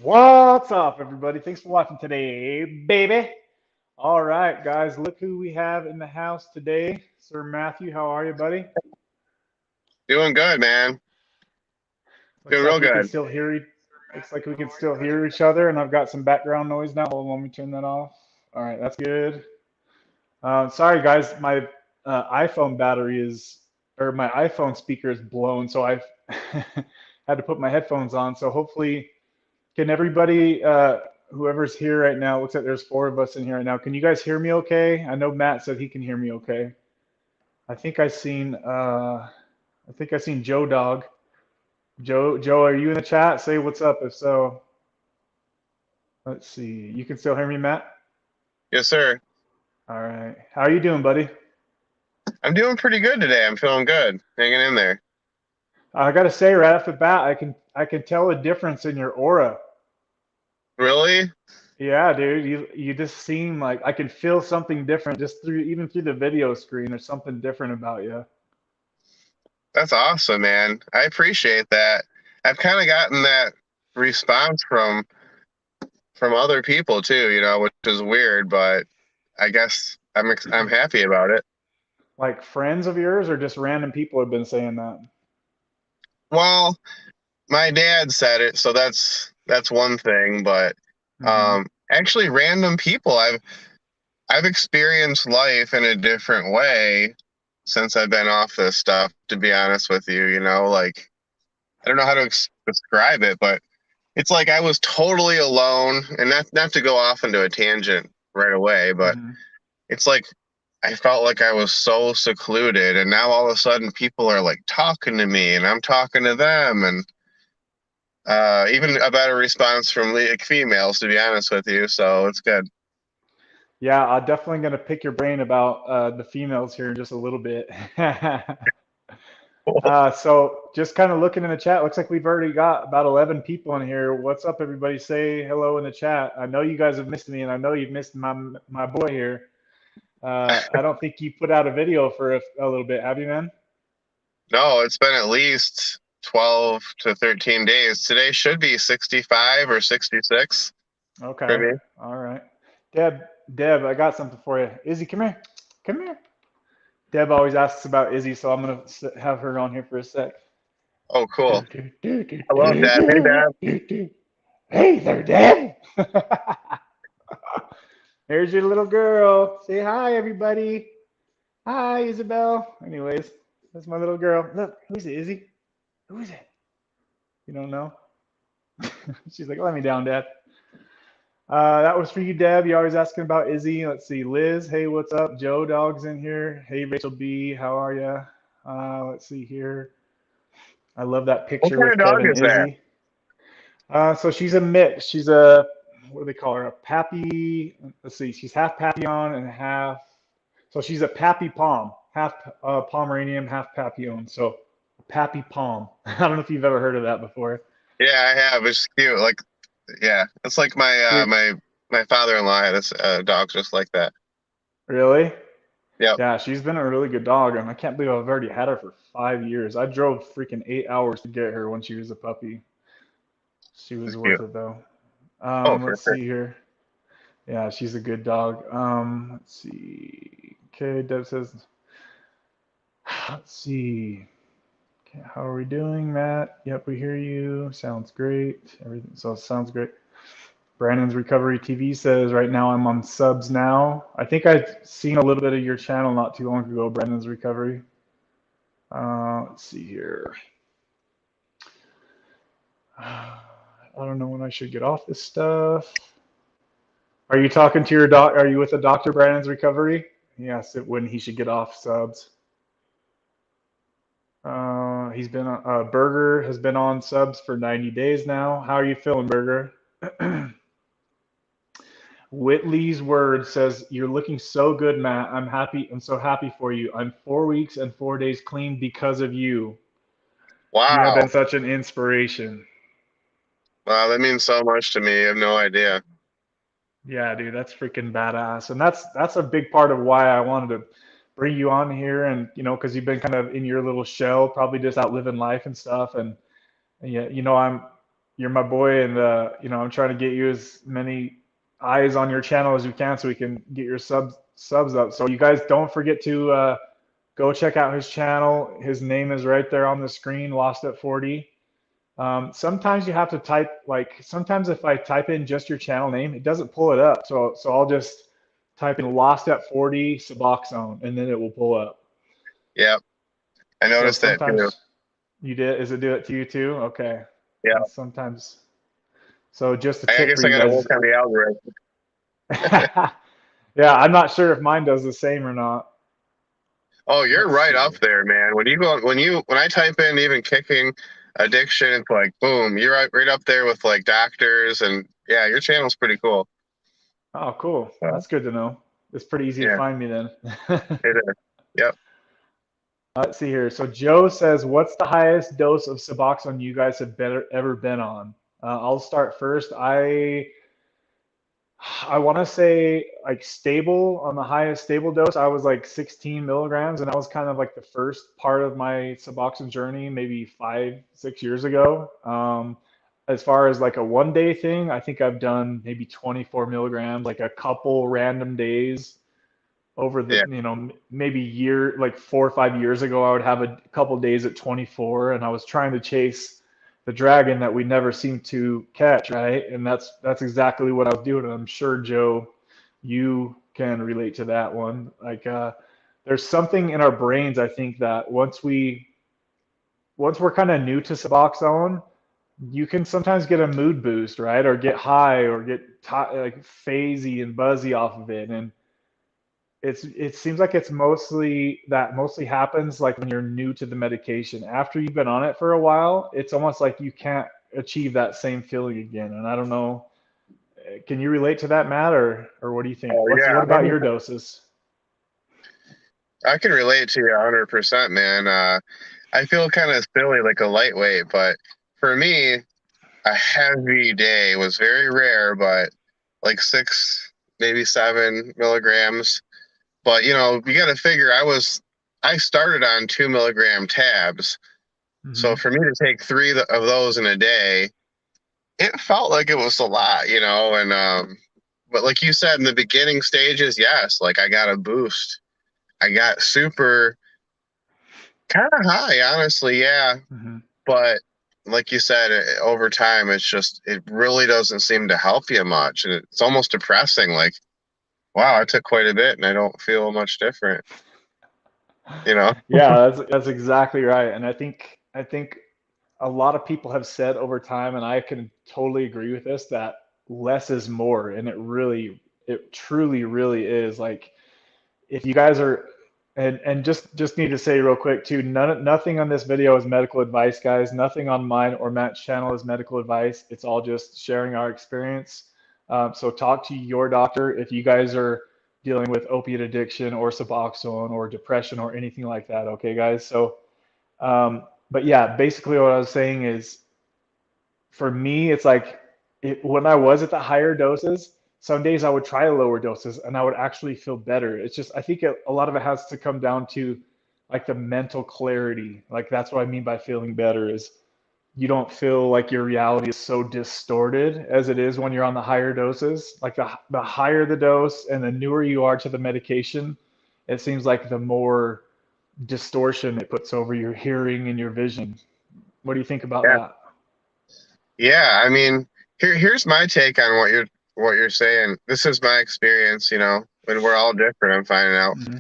What's up, everybody? Thanks for watching today, baby. All right, guys, look who we have in the house today. Sir Matthew, how are you, buddy? Doing good, man. Looks Doing like real we can good. still hear. Looks like we can still hear each other, and I've got some background noise now. Hold on, let me turn that off. All right, that's good. Sorry, guys, my iPhone battery is, or my iPhone speaker is blown, so I've had to put my headphones on. So hopefully, can everybody, whoever's here right now, it looks like there's four of us in here right now. Can you guys hear me okay? I know Matt said he can hear me okay. I think I seen Joe Dog. Joe, are you in the chat? Say what's up if so. Let's see. You can still hear me, Matt? Yes, sir. All right. How are you doing, buddy? I'm doing pretty good today. I'm feeling good. Hanging in there. I gotta say right off the bat, I can tell a difference in your aura. Really? Yeah, dude, you just seem like I can feel something different just through even through the video screen. There's something different about you. That's awesome, man. I appreciate that. I've kind of gotten that response from other people too, which is weird, but I guess I'm happy about it. Like friends of yours or just random people have been saying that? Well, my dad said it, so that's one thing, but Hmm. actually random people. I've experienced life in a different way since I've been off this stuff, to be honest with you, like I don't know how to describe it, but it's like I was totally alone, and not to go off into a tangent right away, but Hmm. it's like I felt like I was so secluded, and now all of a sudden people are like talking to me, and I'm talking to them, and even a better response from like females, to be honest with you. So it's good. Yeah, I'm definitely gonna pick your brain about the females here in just a little bit. So just kind of looking in the chat, looks like we've already got about 11 people in here. What's up, everybody? Say hello in the chat. I know you guys have missed me, and I know you've missed my boy here. I don't think you put out a video for a little bit, have you, man? No, it's been at least 12 to 13 days. Today should be 65 or 66 for Okay. me. All right. Deb, Deb, I got something for you. Izzy, come here. Come here. Deb always asks about Izzy, so I'm gonna have her on here for a sec. Oh, Do, cool. do, do, do, I love do, that. Hey, do, Dad. do, do. Hey there, Deb. There's your little girl. Say hi, everybody. Hi, Isabel. Anyways, that's my little girl. Look, who's it, Izzy? Who is it? You don't know? She's like, let me down, Dad. That was for you, Deb. You're always asking about Izzy. Let's see. Liz, hey, what's up? Joe Dog's in here. Hey, Rachel B, how are you? Let's see here. I love that What picture kind with of dog Kevin is that? Izzy. So she's a mix. She's a, what do they call her? A pappy. Let's see. She's half Papillon and half. So she's a Pappy Pom, half Pomeranian, half Papillon. So Pappy Pom. I don't know if you've ever heard of that before. Yeah, I have. It's cute. Like, yeah, it's like my Dude, my father-in-law had this dog just like that. really? Yep. Yeah, she's been a really good dog, and I can't believe I've already had her for 5 years. I drove freaking 8 hours to get her when she was a puppy. She It's was worth cute. it though. Oh, for Let's sure. see here. Yeah, she's a good dog. Let's see. Okay, Deb says, let's see. Okay, how are we doing, Matt? Yep, we hear you. Sounds great. Everything so sounds great. Brandon's Recovery TV says right now I'm on subs now. I think I've seen a little bit of your channel not too long ago, Brandon's Recovery. Let's see here. I don't know when I should get off this stuff. Are you talking to your doc? Are you with the doctor, Brandon's Recovery? He asked it when he should get off subs. He's been Burger has been on subs for 90 days now. How are you feeling, Burger? Whitley's word says, "You're looking so good, Matt. I'm happy. I'm so happy for you. I'm 4 weeks and 4 days clean because of you. You have Wow. been such an inspiration." Wow, that means so much to me. I have no idea. Yeah, dude, that's freaking badass. And that's a big part of why I wanted to bring you on here and because you've been kind of in your little shell, probably just out living life and stuff. And yeah, you're my boy, and you know, I'm trying to get you as many eyes on your channel as we can, so we can get your subs up. So you guys don't forget to go check out his channel. His name is right there on the screen, Lost at 40. Sometimes you have to type, like, sometimes if I type in just your channel name, it doesn't pull it up. So I'll just type in Lost at 40 Suboxone, and then it will pull up. Yep. I So noticed that too. sometimes you did, is it do it to you too? Okay. Yeah. Sometimes. So just a I tip for guess I you got to work guys. on the algorithm. Yeah, I'm not sure if mine does the same or not. Oh, you're Let's right see. up there, man. When I type in even kicking addiction, it's like boom, you're right up there with like doctors, and yeah, your channel's pretty cool. Oh, cool. So That's good to know. It's pretty easy to yeah, find me then. it is. Yep. Let's see here. So Joe says, "What's the highest dose of Suboxone you guys have ever been on?" I'll start first. I want to say like stable on the highest stable dose. I was like 16 milligrams, and that was kind of like the first part of my Suboxone journey, maybe 5, 6 years ago. As far as like a 1 day thing, I think I've done maybe 24 milligrams, like a couple random days over the, Yeah. you know, maybe year, like 4 or 5 years ago, I would have a couple days at 24, and I was trying to chase the dragon that we never seem to catch, right? And that's exactly what I was doing. And I'm sure, Joe, you can relate to that one. Like, there's something in our brains, I think, that once we're kind of new to Suboxone, you can sometimes get a mood boost, right? Or get high, or get like phasey and buzzy off of it. And it seems like it's mostly happens like when you're new to the medication. After you've been on it for a while, it's almost like you can't achieve that same feeling again. And I don't know, can you relate to that, Matt, or what do you think? Oh What yeah. about your doses? I can relate to you 100%, man. I feel kind of silly, like a lightweight, but for me, a heavy day was very rare, but like 6, maybe 7 milligrams. But you know, you got to figure I started on 2 milligram tabs. So Hmm. for me to take three of those in a day, it felt like it was a lot, you know. And but like you said in the beginning stages, yes, like I got a boost. I got super kind of high, honestly, yeah. Hmm. But like you said, over time, it really doesn't seem to help you much, and it's almost depressing. Like, wow, I took quite a bit, and I don't feel much different, you know. Yeah, that's exactly right. And I think a lot of people have said over time, and I can totally agree with this, that less is more, and it truly, really is. Like, if you guys are, and just need to say real quick too, nothing on this video is medical advice, guys. Nothing on mine or Matt's channel is medical advice. It's all just sharing our experience. So talk to your doctor if you guys are dealing with opiate addiction or Suboxone or depression or anything like that. Okay, guys. So, but yeah, basically what I was saying is, for me, it's like when I was at the higher doses, some days I would try lower doses and I would actually feel better. It's just, I think a lot of it has to come down to like the mental clarity. Like, that's what I mean by feeling better, is you don't feel like your reality is so distorted as it is when you're on the higher doses. Like, the higher the dose and the newer you are to the medication, it seems like the more distortion it puts over your hearing and your vision. What do you think about Yeah, that? yeah. I mean, here's my take on what you're saying. This is my experience, you know, and we're all different. I'm finding out. Hmm.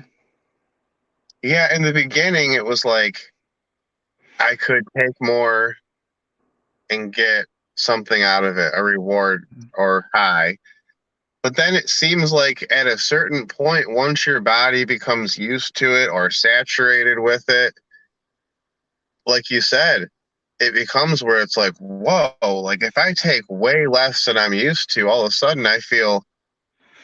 Yeah, in the beginning, it was like I could take more and get something out of it, a reward or high. But then it seems like at a certain point, once your body becomes used to it or saturated with it, like you said, it becomes where it's like, whoa, like if I take way less than I'm used to, all of a sudden I feel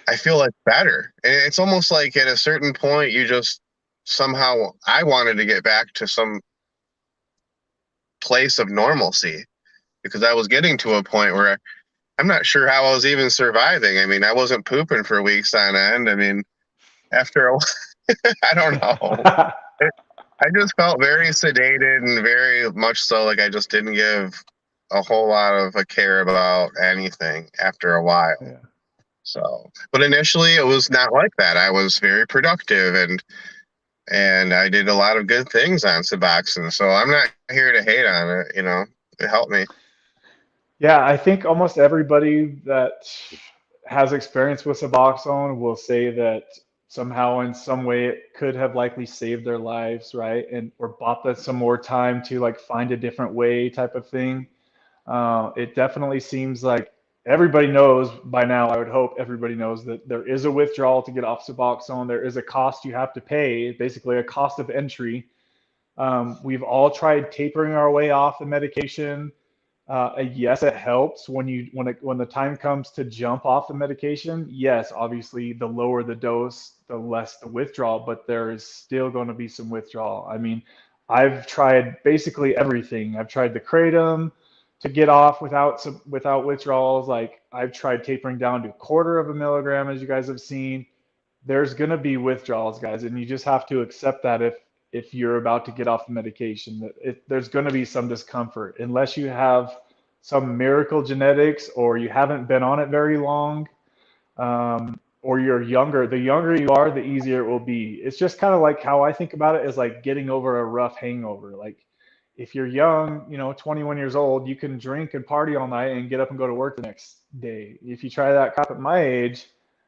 like better. And it's almost like at a certain point you just somehow I wanted to get back to some place of normalcy because I was getting to a point where I'm not sure how I was even surviving. I mean, I wasn't pooping for weeks on end. I mean, after a I don't know. I just felt very sedated and very much so like I just didn't give a whole lot of a care about anything after a while. Yeah. So, but initially it was not like that. I was very productive and I did a lot of good things on Suboxone. So I'm not here to hate on it, you know. It helped me. Yeah, I think almost everybody that has experience with Suboxone will say that somehow in some way it could have likely saved their lives, right? And or bought them some more time to like find a different way type of thing. It definitely seems like everybody knows by now, I would hope everybody knows that there is a withdrawal to get off Suboxone. There is a cost you have to pay, basically a cost of entry. We've all tried tapering our way off the medication. Yes, it helps when the time comes to jump off the medication. Yes, obviously, the lower the dose, the less the withdrawal, but there is still going to be some withdrawal. I mean, I've tried basically everything. I've tried the kratom to get off without withdrawals. Like I've tried tapering down to a quarter of a milligram, as you guys have seen. There's going to be withdrawals, guys, and you just have to accept that if you're about to get off the medication, that there's going to be some discomfort unless you have some miracle genetics or you haven't been on it very long, or you're younger. The younger you are, the easier it will be. It's just kind of like how I think about it is like getting over a rough hangover. Like if you're young, 21 years old, you can drink and party all night and get up and go to work the next day. If you try that crap at my age,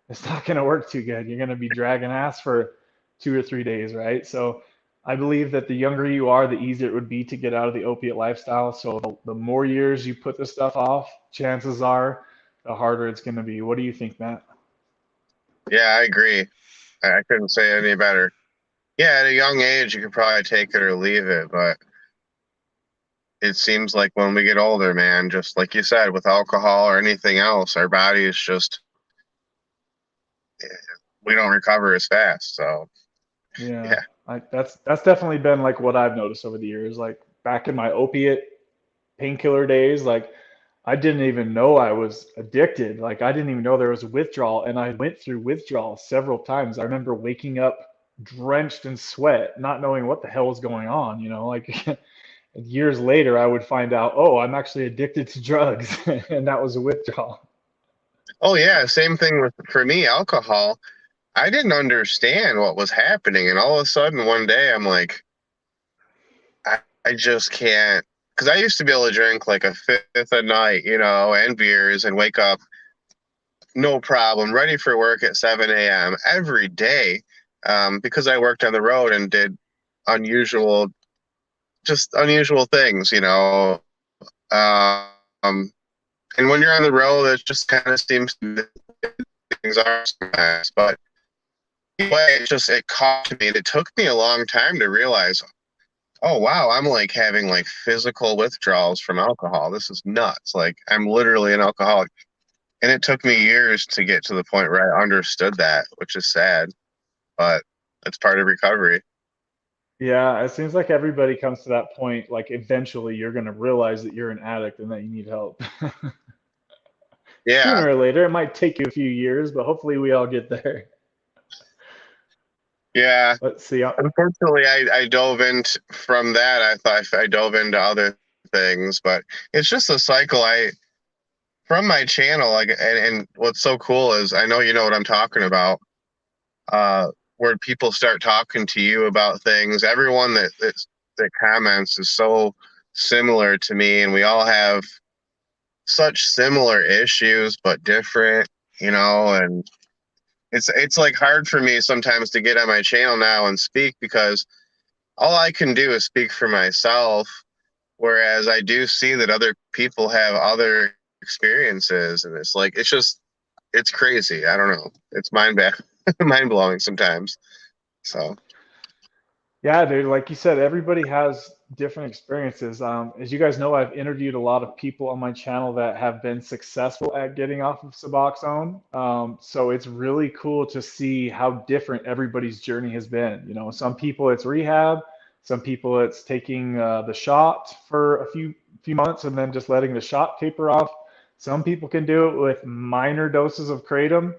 it's not going to work too good. You're going to be dragging ass for 2 or 3 days, right? So I believe that the younger you are, the easier it would be to get out of the opiate lifestyle. So the more years you put this stuff off, chances are the harder it's going to be. What do you think, Matt? Yeah, I agree. I couldn't say it any better. Yeah, at a young age, you could probably take it or leave it, but it seems like when we get older, man, just like you said, with alcohol or anything else, our bodies just, we don't recover as fast. So, Yeah, yeah. that's definitely been like what I've noticed over the years. Like back in my opiate painkiller days, like I didn't even know I was addicted. Like I didn't even know there was a withdrawal, and I went through withdrawal several times. I remember waking up drenched in sweat, not knowing what the hell was going on, like years later I would find out, oh, I'm actually addicted to drugs, and that was a withdrawal. Oh, yeah. Same thing with, for me, alcohol. I didn't understand what was happening. And all of a sudden, one day, I'm like, I just can't. Because I used to be able to drink like a fifth a night, you know, and beers and wake up no problem, ready for work at 7 a.m. every day, because I worked on the road and did unusual, just unusual things, you know. Um, and when you're on the road, it just kind of seems things are sometimes. But anyway, it caught me. And it took me a long time to realize, oh wow, I'm like having like physical withdrawals from alcohol. This is nuts. Like I'm literally an alcoholic. And it took me years to get to the point where I understood that, which is sad, but it's part of recovery. Yeah, it seems like everybody comes to that point, like eventually you're going to realize that you're an addict and that you need help. Yeah. Sooner or later, it might take you a few years, but hopefully we all get there. Yeah. Let's see. Unfortunately, I dove into from that. I thought I dove into other things, but it's just a cycle. From my channel, like, and what's so cool is I know you know what I'm talking about. Where people start talking to you about things. Everyone that comments is so similar to me, and we all have such similar issues but different, you know. And it's like hard for me sometimes to get on my channel now and speak because all I can do is speak for myself, whereas I do see that other people have other experiences, and it's like it's crazy. I don't know. It's mind blowing sometimes. So Yeah, dude, like you said, everybody has different experiences. As you guys know, I've interviewed a lot of people on my channel that have been successful at getting off of Suboxone. So it's really cool to see how different everybody's journey has been. Some people it's rehab, some people it's taking the shot for a few months and then just letting the shot taper off. Some people can do it with minor doses of kratom.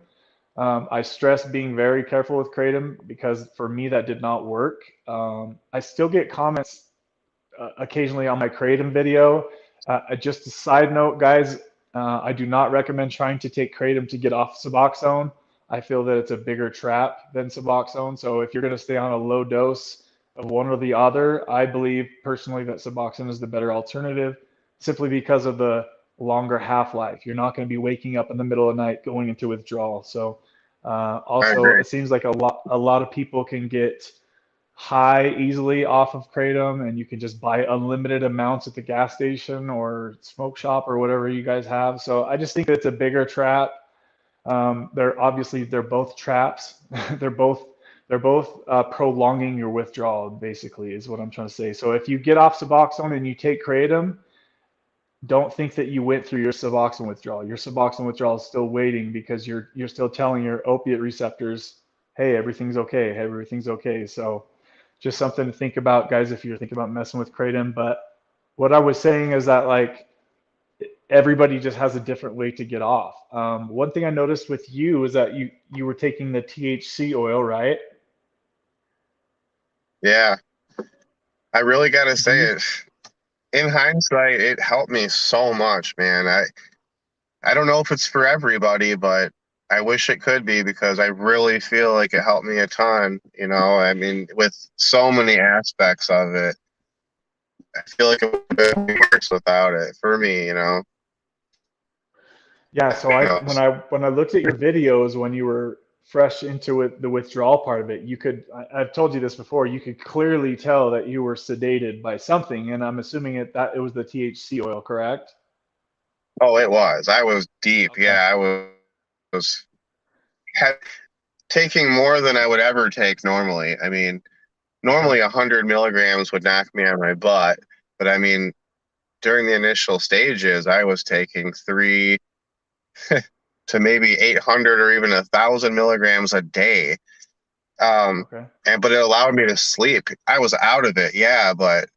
I stress being very careful with kratom because for me that did not work. I still get comments occasionally on my kratom video, Just a side note, guys, I do not recommend trying to take Kratom to get off Suboxone. I feel that it's a bigger trap than Suboxone. So if you're going to stay on a low dose of one or the other, I believe personally that Suboxone is the better alternative simply because of the longer half-life. You're not going to be waking up in the middle of the night going into withdrawal. So I also, agree. it seems like a lot of people can get high easily off of Kratom, and you can just buy unlimited amounts at the gas station or smoke shop or whatever you guys have. So I just think it's a bigger trap. They're both traps. they're both they're both prolonging your withdrawal, basically, is what I'm trying to say. So if you get off Suboxone and you take Kratom, don't think that you went through your Suboxone withdrawal. Your Suboxone withdrawal is still waiting because you're still telling your opiate receptors, hey, everything's okay, hey, everything's okay. So just something to think about, guys, if you're thinking about messing with Kratom. But what I was saying is that like everybody just has a different way to get off. One thing I noticed with you is that you were taking the THC oil, right? Yeah, I really gotta Do say you it. In hindsight, it helped me so much, man. I don't know if it's for everybody, but I wish it could be because I really feel like it helped me a ton. You know, I mean, with so many aspects of it, I feel like it would have been worse without it for me. Yeah, so I You know. when I looked at your videos when you were fresh into it, the withdrawal part of it, I've told you this before, you could clearly tell that you were sedated by something, and I'm assuming it was the THC oil, correct? Oh, it was. I was deep. Okay. Yeah, I was had, taking more than I would ever take normally. I mean, Okay. normally 100 milligrams would knock me on my butt, but I mean, during the initial stages, I was taking three to maybe 800 or even 1,000 milligrams a day. Um, Okay. but it allowed me to sleep. I was out of it, yeah, but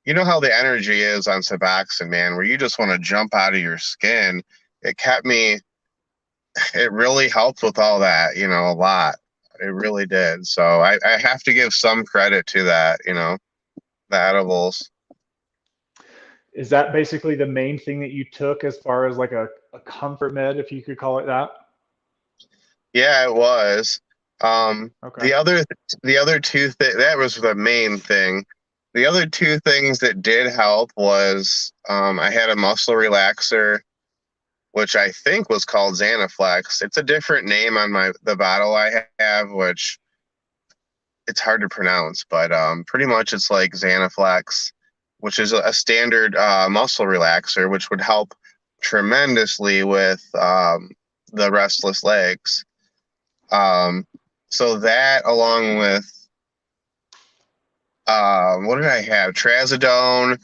you know how the energy is on Suboxone, man, where you just want to jump out of your skin. It kept me. It really helped with all that, a lot. It really did. So I have to give some credit to that, the edibles. Is that basically the main thing that you took as far as like a comfort med, if you could call it that? Yeah, it was. Okay. The other two that was the main thing. The other two things that did help was I had a muscle relaxer, which I think was called Xanaflex. It's a different name on the bottle I have, which it's hard to pronounce, but pretty much it's like Xanaflex, which is a standard muscle relaxer, which would help tremendously with the restless legs. Um, so that, along with what did I have? Trazodone,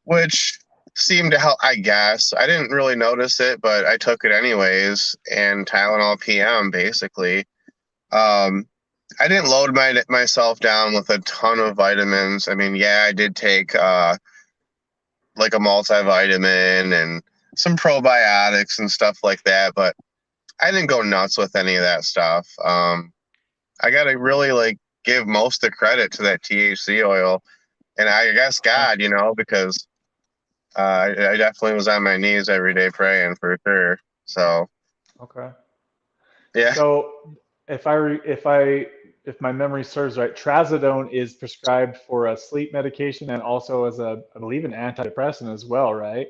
which seemed to help. I guess I didn't really notice it, but I took it anyways, and Tylenol PM basically. Um, I didn't load myself down with a ton of vitamins. I mean, yeah, I did take like a multivitamin and some probiotics and stuff like that, but I didn't go nuts with any of that stuff. I gotta really like give most of the credit to that THC oil, and I guess Okay. God, because I definitely was on my knees every day praying for sure. So Okay. yeah, So if I re- if my memory serves right, trazodone is prescribed for a sleep medication and also as I believe an antidepressant as well, right?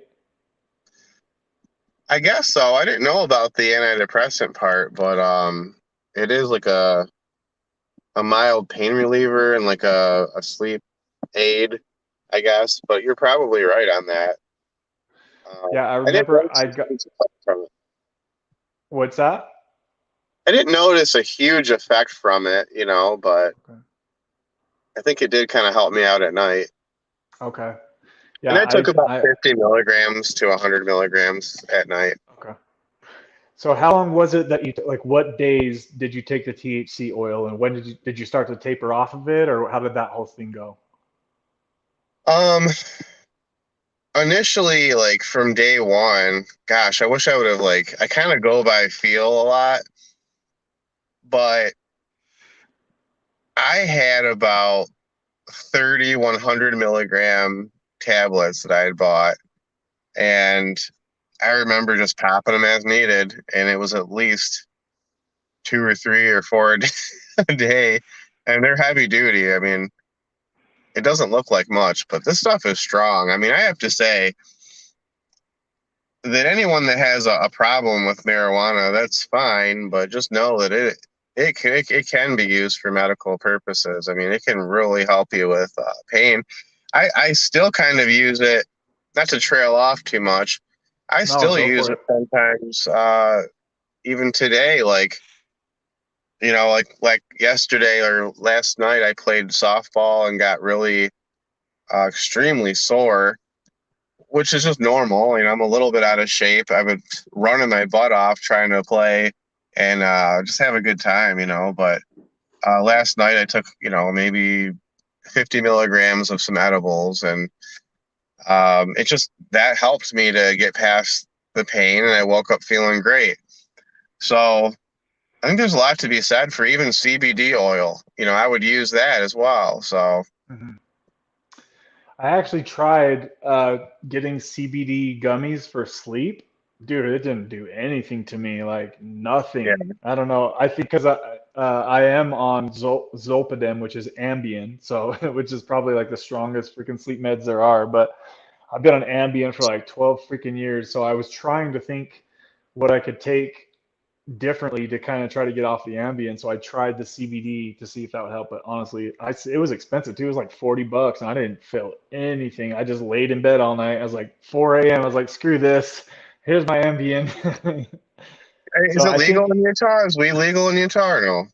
I guess so. I didn't know about the antidepressant part, but it is like a mild pain reliever and like a sleep aid, I guess. But you're probably right on that. Yeah, I I didn't remember notice a huge effect from it. what's that? I didn't notice a huge effect from it, but Okay. I think it did kind of help me out at night. Okay. And Yeah, I took about 50 milligrams to 100 milligrams at night. okay. So how long was it that like what days did you take the THC oil and when did you start to taper off of it or how did that whole thing go? Um, Initially, like from day one, gosh, I wish I would have I kind of go by feel a lot, but I had about 30 100 milligram tablets that I had bought. And I remember just popping them as needed, and it was at least 2 or 3 or 4 a day, and they're heavy duty. I mean, it doesn't look like much, but this stuff is strong. I mean, I have to say that anyone that has a problem with marijuana, that's fine, but just know that it can be used for medical purposes. I mean, it can really help you with pain. I still kind of use it, not to trail off too much. I No, still go use for it it. sometimes, even today. Like, like yesterday or last night, I played softball and got really extremely sore, which is just normal. I'm a little bit out of shape. I've been running my butt off trying to play and just have a good time. But last night I took, maybe 50 milligrams of some edibles, and it just that helped me to get past the pain, and I woke up feeling great. So I think there's a lot to be said for even CBD oil. I would use that as well. So Mhm. I actually tried getting CBD gummies for sleep. Dude, it didn't do anything to me, like yeah, nothing. I don't know. I think because I am on Zolpidem, which is Ambien, so which is probably like the strongest freaking sleep meds there are. But I've been on Ambien for like 12 freaking years, so I was trying to think what I could take differently to kind of try to get off the Ambien. So I tried the CBD to see if that would help. But honestly, it was expensive too. It was like $40, and I didn't feel anything. I just laid in bed all night. I was like 4 a.m. I was like, screw this. Here's my Ambien. is So it I legal think in Utah? Is weed legal in Utah or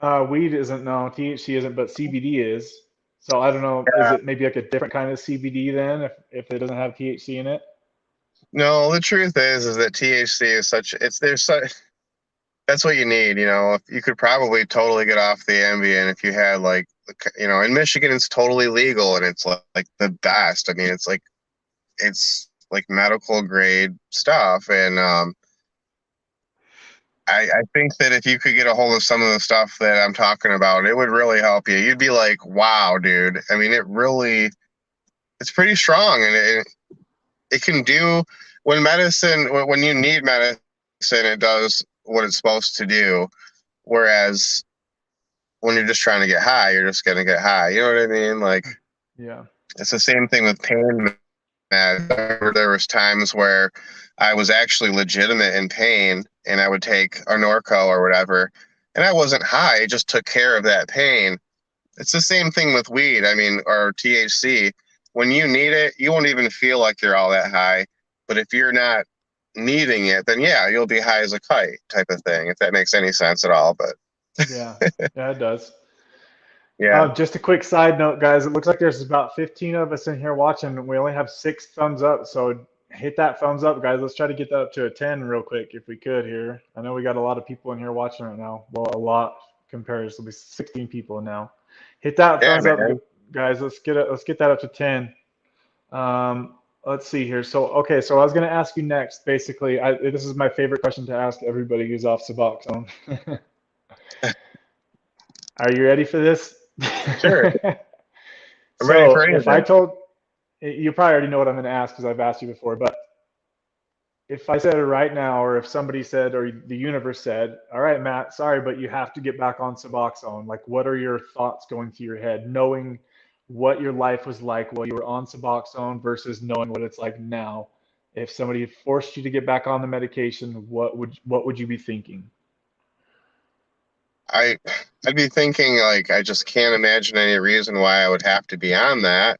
no? weed isn't, no, THC isn't, but CBD is. So I don't know. Is it maybe like a different kind of CBD then if it doesn't have THC in it? No, the truth is that THC is such it's there's such that's what you need. If you could probably totally get off the Ambien if you had like in Michigan it's totally legal and it's like the best. I mean, it's like medical grade stuff, and I think that if you could get a hold of some of the stuff that I'm talking about, it would really help you. You'd be like, wow, dude. I mean, it's pretty strong, and it can do when you need medicine, it does what it's supposed to do. Whereas when you're just trying to get high, you're just gonna get high. You know what I mean? Like, Yeah. it's the same thing with pain meds. There was times where I was actually legitimate in pain, and I would take a Norco or whatever, and I wasn't high. It just took care of that pain. It's the same thing with weed. I mean, or THC. When you need it, you won't even feel like you're all that high. But if you're not needing it, then yeah, you'll be high as a kite type of thing, if that makes any sense at all. But Yeah. Yeah, it does. yeah, Just a quick side note, guys. It looks like there's about 15 of us in here watching. We only have 6 thumbs up, so hit that thumbs up, guys. Let's try to get that up to a 10 real quick if we could here. I know we got a lot of people in here watching right now. Well, a lot compared to 16 people now. Hit that yeah, thumbs up, man. guys. Let's get that up to 10. Let's see here. So, okay, so I was going to ask you next. Basically, this is my favorite question to ask everybody who's off Suboxone. Are you ready for this? Sure. I'm ready for So if I anything. told you probably already know what I'm going to ask because I've asked you before, but if I said it right now, or if somebody said, or the universe said, all right, Matt, sorry, but you have to get back on Suboxone, like what are your thoughts going through your head, knowing what your life was like while you were on Suboxone versus knowing what it's like now? If somebody forced you to get back on the medication, what would you be thinking? I I'd be thinking like I just can't imagine any reason why I would have to be on that,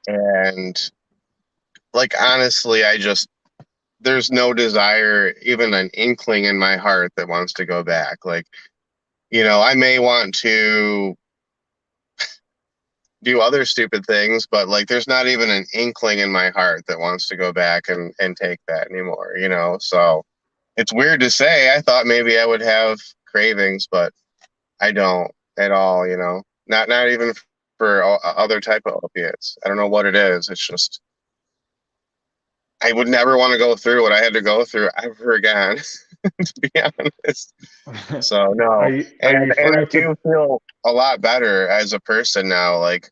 and like honestly, there's no desire, even an inkling in my heart that wants to go back. Like, I may want to do other stupid things, but like there's not even an inkling in my heart that wants to go back and take that anymore. So it's weird to say. I thought maybe I would have cravings, but I don't at all. Not even for other type of opiates. I don't know what it is. It's just I would never want to go through what I had to go through ever again, to be honest. So Are no, you and I referring to? do feel a lot better as a person now. Like,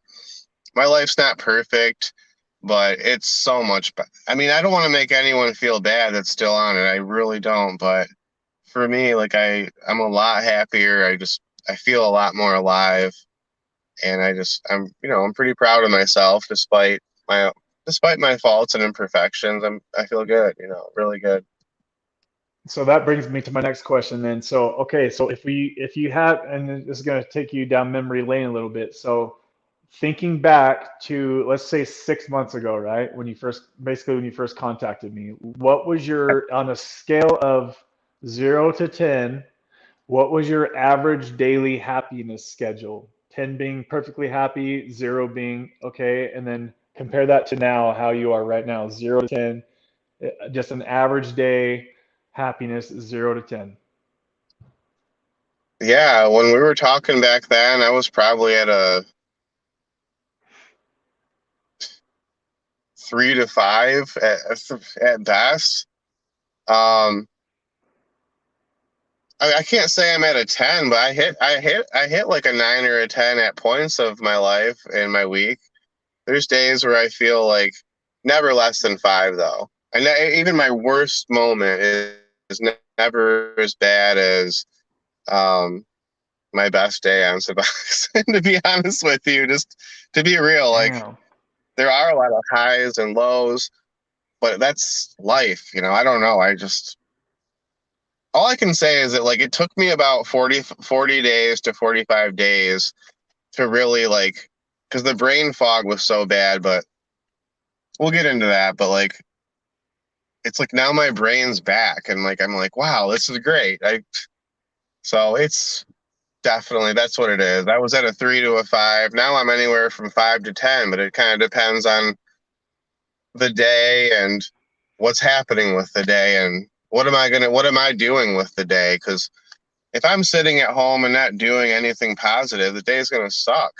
my life's not perfect. but it's so much better. I mean, I don't want to make anyone feel bad that's still on it. I really don't. But for me, like I'm a lot happier. I feel a lot more alive, and I'm pretty proud of myself my despite my faults and imperfections. I feel good, really good. So that brings me to my next question then. So, okay, so if you have, and this is going to take you down memory lane a little bit. So, thinking back to, let's say, 6 months ago, right? Basically when you first contacted me, what was on a scale of 0 to 10, what was your average daily happiness schedule? 10 being perfectly happy, 0 being okay, and then compare that to now, how you are right now, 0 to 10, just an average day happiness, 0 to 10. Yeah, when we were talking back then, I was probably at a 3 to 5 at best. Um, I can't say I'm at a 10, but I hit like a 9 or a 10 at points of my life in my week. There's days where I feel like never less than 5 though. And even my worst moment is never as bad as um, my best day on Suboxone. To be honest with you, just to be real, like Damn. there are a lot of highs and lows, but that's life. I don't know. All I can say is that like it took me about 40 days to 45 days to really like, because the brain fog was so bad, but we'll get into that. But like, it's like now my brain's back and like, I'm like, wow, this is great. So it's definitely, that's what it is. I was at a 3 to a 5. Now I'm anywhere from 5 to 10, but it kind of depends on the day and what's happening with the day and what am I doing with the day? Because if I'm sitting at home and not doing anything positive, the day's going to suck.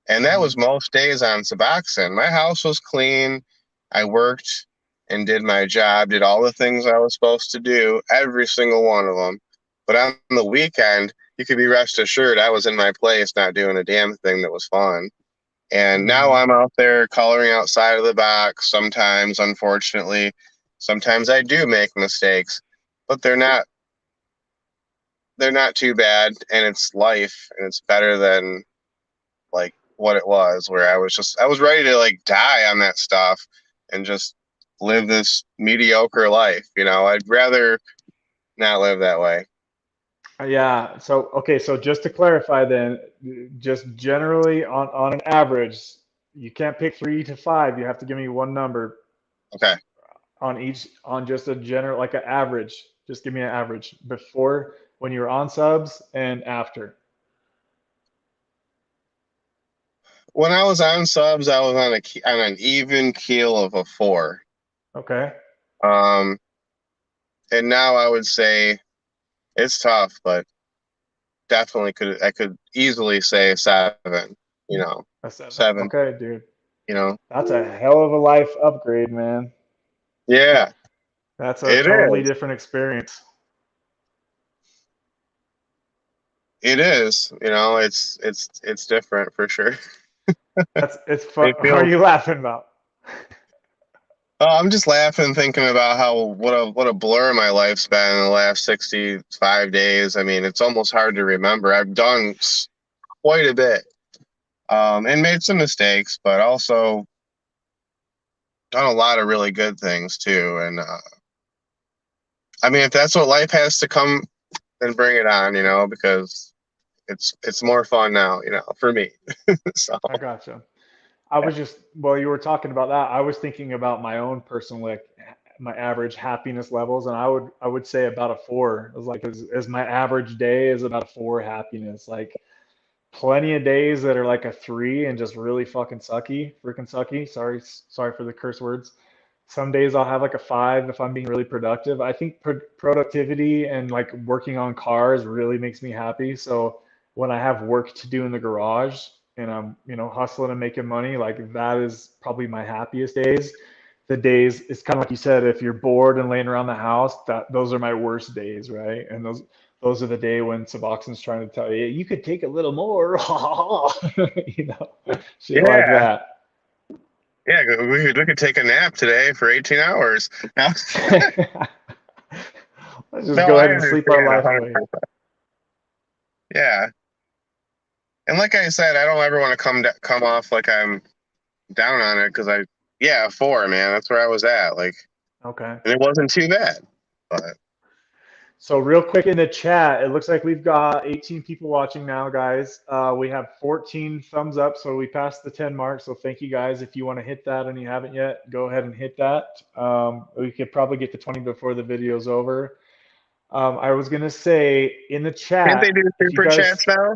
And that Mhm. was most days on Suboxone. My house was clean. I worked and did my job, did all the things I was supposed to do, every single one of them. But on the weekend, you could be rest assured I was in my place not doing a damn thing that was fun. And now Mhm. I'm out there coloring outside of the box. Sometimes, unfortunately, sometimes I do make mistakes, but they're not too bad, and it's life, and it's better than like what it was, where I was ready to like die on that stuff and just live this mediocre life. I'd rather not live that way. Yeah. So, okay. So just to clarify then, just generally on an average, you can't pick 3 to 5. You have to give me one number Okay. on just a general, like an average. Just give me an average before, when you were on subs, and after. When I was on subs, I was on an even keel of a 4. Okay. Um, and now I would say it's tough, but definitely I could easily say 7. You know, A 7. 7. Okay, dude. You know, That's a hell of a life upgrade, man. yeah, That's a it totally is. different experience. It is. It's different for sure. It's fun. It What are feels. you laughing about? Oh, I'm just laughing thinking about how what a blur my life's been in the last 65 days. I mean, it's almost hard to remember. I've done quite a bit, and made some mistakes, but also done a lot of really good things too. And I mean, if that's what life has to come, then bring it on. Because it's more fun now. For me. So I gotcha. I was just, while you were talking about that, I was thinking about my own personal, like my average happiness levels, and I would say about a 4. It was like, as my average day is about a 4 happiness. Like plenty of days that are like a 3 and just really fucking sucky, freaking sucky. Sorry for the curse words. Some days I'll have like a 5 if I'm being really productive. I think productivity and like working on cars really makes me happy. So when I have work to do in the garage and I'm, hustling and making money, like that is probably my happiest days. The days, it's kind of like you said, if you're bored and laying around the house, those are my worst days, right? And those are the day when Suboxone's trying to tell you you could take a little more, shit like yeah, that. Yeah, we could take a nap today for 18 hours. No, Let's just no, go I ahead and sleep our understand life away. 100%. Yeah, and like I said, I don't ever want to come off like I'm down on it because yeah, 4, man, that's where I was at. Like, Okay. and it wasn't too bad, but So real quick in the chat, it looks like we've got 18 people watching now, guys. We have 14 thumbs up, so we passed the 10 mark. So thank you guys. If you want to hit that and you haven't yet, go ahead and hit that. We could probably get to 20 before the video's over. I was gonna say in the can't chat, they do if you super guys, chats now?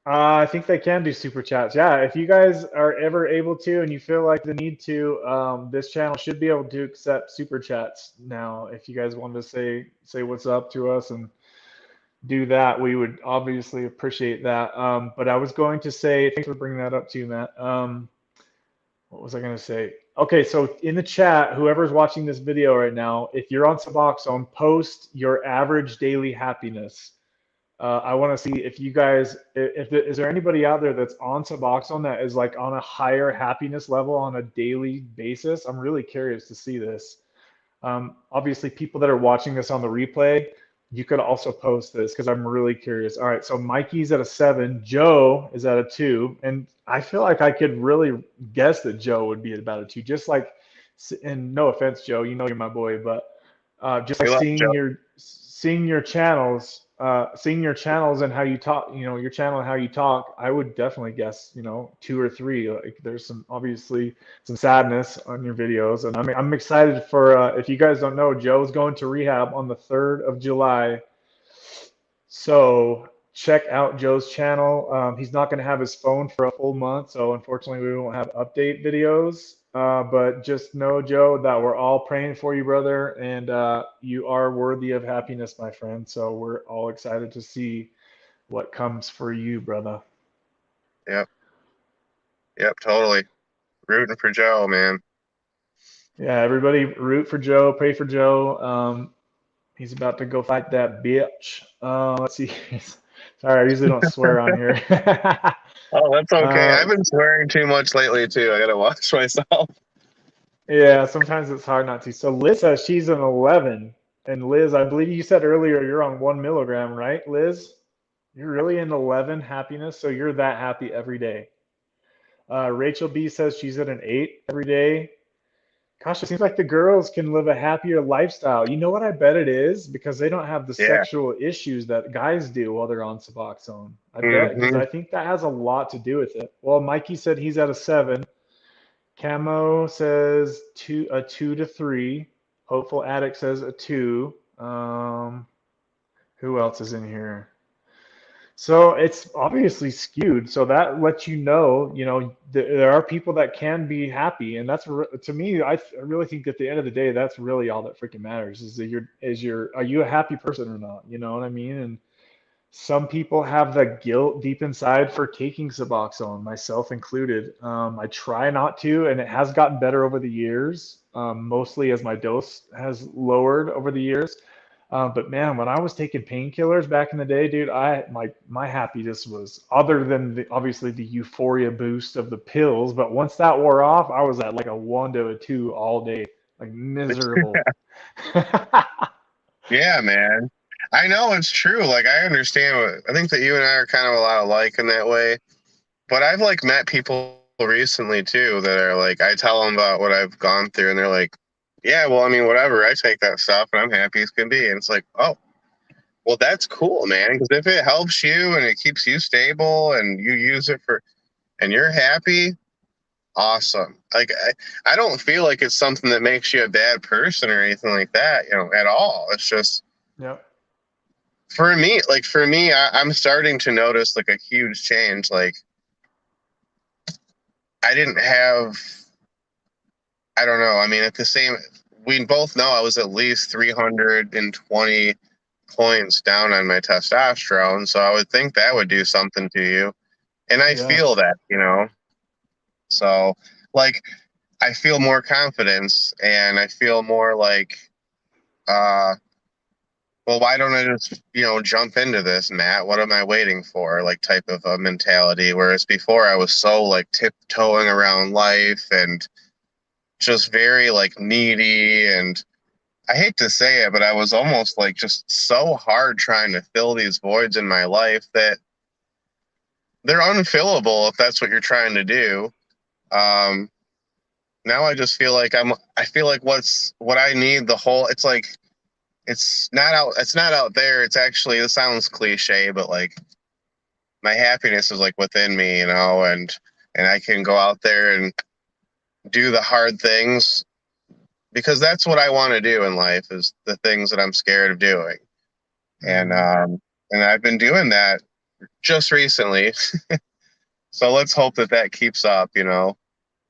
I think they can do super chats. Yeah, if you guys are ever able to and you feel like the need to, this channel should be able to accept super chats now. If you guys want to say what's up to us and do that, we would obviously appreciate that. But I was going to say, thanks for bringing that up too, Matt. What was I going to say? Okay, so in the chat, whoever's watching this video right now, if you're on Suboxone, post your average daily happiness. I want to see if you guys, if is there anybody out there that's on Suboxone that is like on a higher happiness level on a daily basis? I'm really curious to see this. Obviously, people that are watching this on the replay, you could also post this because I'm really curious. All right, so Mikey's at a 7, Joe is at a 2, and I feel like I could really guess that Joe would be at about a 2, just like, and no offense, Joe, you know you're my boy, but just We like love Joe. seeing your channels and how you talk, your channel and how you talk, I would definitely guess, 2 or 3. Like there's some obviously some sadness on your videos, and I'm excited for. If you guys don't know, Joe's going to rehab on the 3rd of July, so check out Joe's channel. He's not going to have his phone for a full month, so unfortunately we won't have update videos. But just know, Joe, that we're all praying for you, brother, and you are worthy of happiness, my friend. So we're all excited to see what comes for you, brother. Yep, yep, totally. Rooting for Joe, man. Yeah, everybody root for Joe, pray for Joe. He's about to go fight that bitch. Let's see. Sorry, I usually don't swear on here. Oh, that's okay. uh, I've been swearing too much lately too. I gotta watch myself. Yeah, sometimes it's hard not to. So Liz says she's an 11. And Liz, I believe you said earlier you're on 1 milligram, right, Liz? You're really in 11 happiness, so you're that happy every day. Rachel B says she's at an 8 every day. Gosh, it seems like the girls can live a happier lifestyle. You know what I bet it is? Because they don't have the Yeah. sexual issues that guys do while they're on Suboxone. I bet, because Hmm. I think that has a lot to do with it. Well, Mikey said he's at a 7. Camo says a 2 to 3. Hopeful Addict says a 2. Who else is in here? So it's obviously skewed. So that lets there are people that can be happy, and that's to me. I really think at the end of the day, that's really all that freaking matters is that are you a happy person or not? You know what I mean? And some people have the guilt deep inside for taking Suboxone, myself included. I try not to, and it has gotten better over the years, mostly as my dose has lowered over the years. But man, when I was taking painkillers back in the day, dude, my happiness was other than obviously the euphoria boost of the pills. But once that wore off, I was at like a 1 to a 2 all day, like miserable. Yeah, man. I know it's true. Like I understand I think that you and I are kind of a lot alike in that way. But I've like met people recently too that are like I tell them about what I've gone through and they're like, yeah, well, I mean, whatever. I take that stuff and I'm happy as can be. And it's like, oh, well, that's cool, man. Because if it helps you and it keeps you stable and you use it and you're happy, awesome. Like I don't feel like it's something that makes you a bad person or anything like that, at all. It's just Yep. for me, I'm starting to notice like a huge change. Like I didn't have, I don't know. I mean, at the same, we both know I was at least 320 points down on my testosterone. So I would think that would do something to you. And I Yeah. feel that. So like, I feel more confidence and I feel more uh, well, why don't I just, jump into this, Matt? What am I waiting for? Like type of a mentality. Whereas before I was so like tiptoeing around life and just very like needy. And I hate to say it, but I was almost like just so hard trying to fill these voids in my life that they're unfillable if that's what you're trying to do. Um, Now I just feel like I feel like what I need it's like, it's not out there. It's actually, this sounds cliche, but like my happiness is like within me, and I can go out there and do the hard things because that's what I want to do in life, is the things that I'm scared of doing. And and I've been doing that just recently. So let's hope that keeps up,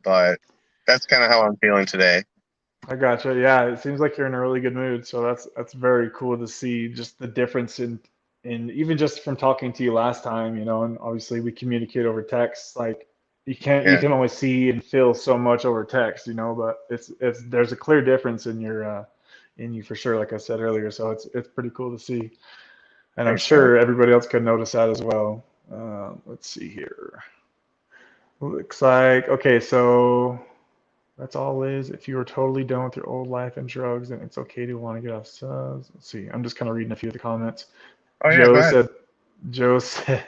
but that's kind of how I'm feeling today. I gotcha. Yeah, it seems like you're in a really good mood, so that's very cool to see just the difference in even just from talking to you last time, and obviously we communicate over text. Like you Yeah. can only see and feel so much over text, but it's there's a clear difference in your in you for sure, like I said earlier. So it's pretty cool to see, and I'm Thanks, man. sure everybody else could notice that as well. Let's see here. Looks like okay, so. That's all it is. If you are totally done with your old life and drugs, then it's okay to want to get off subs. Let's see. I'm just kind of reading a few of the comments. Oh yeah, go Joe ahead. said, Joe said,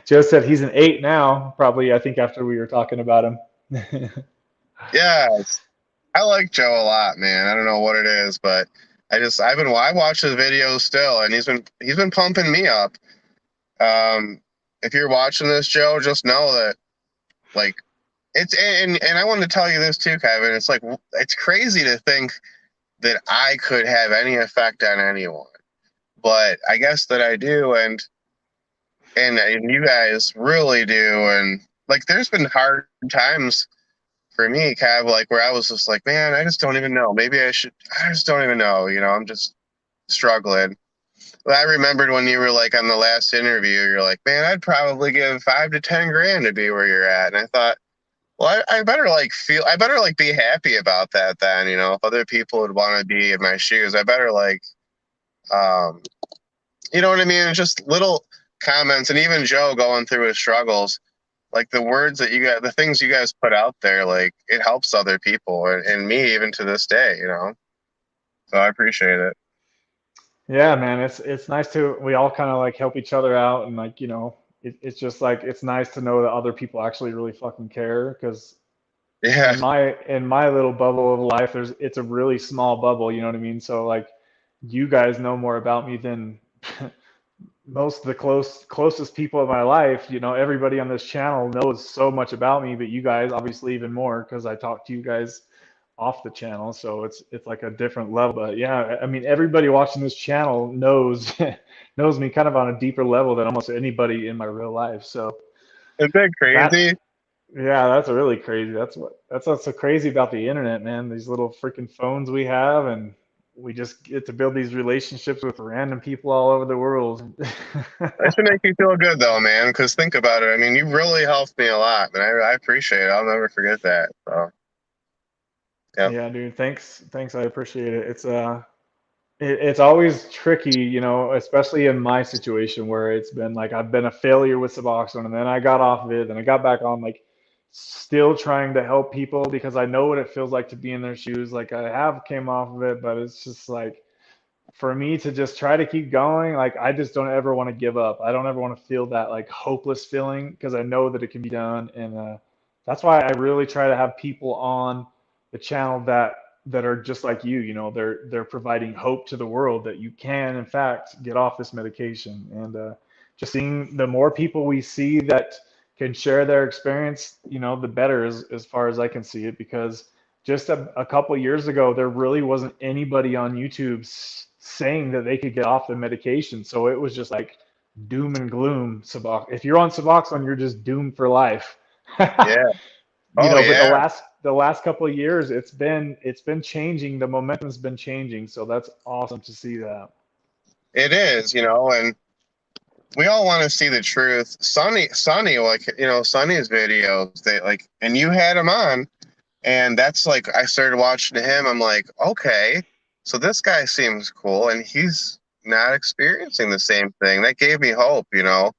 Joe said he's an 8 now. Probably, I think after we were talking about him. Yeah, I like Joe a lot, man. I don't know what it is, but I watch his videos still, and he's been pumping me up. If you're watching this, Joe, just know that like and I wanted to tell you this too, Kevin. It's like it's crazy to think that I could have any effect on anyone, but I guess that I do, and you guys really do, and like there's been hard times for me, Kev, like where I was just like, man, I just don't even know. Maybe I should. I just don't even know. I'm just struggling. But I remembered when you were like on the last interview, you're like, man, I'd probably give 5 to 10 grand to be where you're at. And I thought, well, I better I better like be happy about that then. If other people would want to be in my shoes, I better like, um, you know what I mean? Just little comments, and even Joe going through his struggles, like the words that the things you guys put out there, like it helps other people and me even to this day. So I appreciate it. Yeah, man, it's nice to we all kind of like help each other out, and like it's just like it's nice to know that other people actually really fucking care because Yeah, in my little bubble of life, it's a really small bubble, you know what I mean? So like you guys know more about me than most of the closest people in my life. Everybody on this channel knows so much about me, but you guys obviously even more because I talk to you guys off the channel, so it's like a different level. But yeah, I mean everybody watching this channel knows knows me kind of on a deeper level than almost anybody in my real life. So is that that crazy? yeah, that's really crazy. That's what's so crazy about the internet, man. These little freaking phones we have, and we just get to build these relationships with random people all over the world. That should make you feel good though, man. Because think about it. I mean, you really helped me a lot, and I appreciate it. I'll never forget that. So, yeah, Yeah, dude. Thanks. I appreciate it. It's always tricky, especially in my situation where it's been like I've been a failure with Suboxone, and then I got off of it, and I got back on, like still trying to help people because I know what it feels like to be in their shoes. Like I have came off of it, but it's just like for me to just try to keep going, like I just don't ever want to give up. I don't ever want to feel that like hopeless feeling because I know that it can be done, and that's why I really try to have people on the channel that are just like you. They're providing hope to the world that you can in fact get off this medication, and just seeing the more people we see that can share their experience, the better as far as I can see it because just a couple years ago, there really wasn't anybody on YouTube saying that they could get off the medication. So it was just like doom and gloom. If you're on Suboxone, you're just doomed for life. yeah. Oh But yeah, the last couple of years, it's been changing. The momentum's been changing. So that's awesome to see that. it is. And we all want to see the truth. Sonny, like Sonny's videos. They like, and you had him on, and that's like I started watching him. I'm like, okay. So this guy seems cool, and he's not experiencing the same thing. That gave me hope, you know.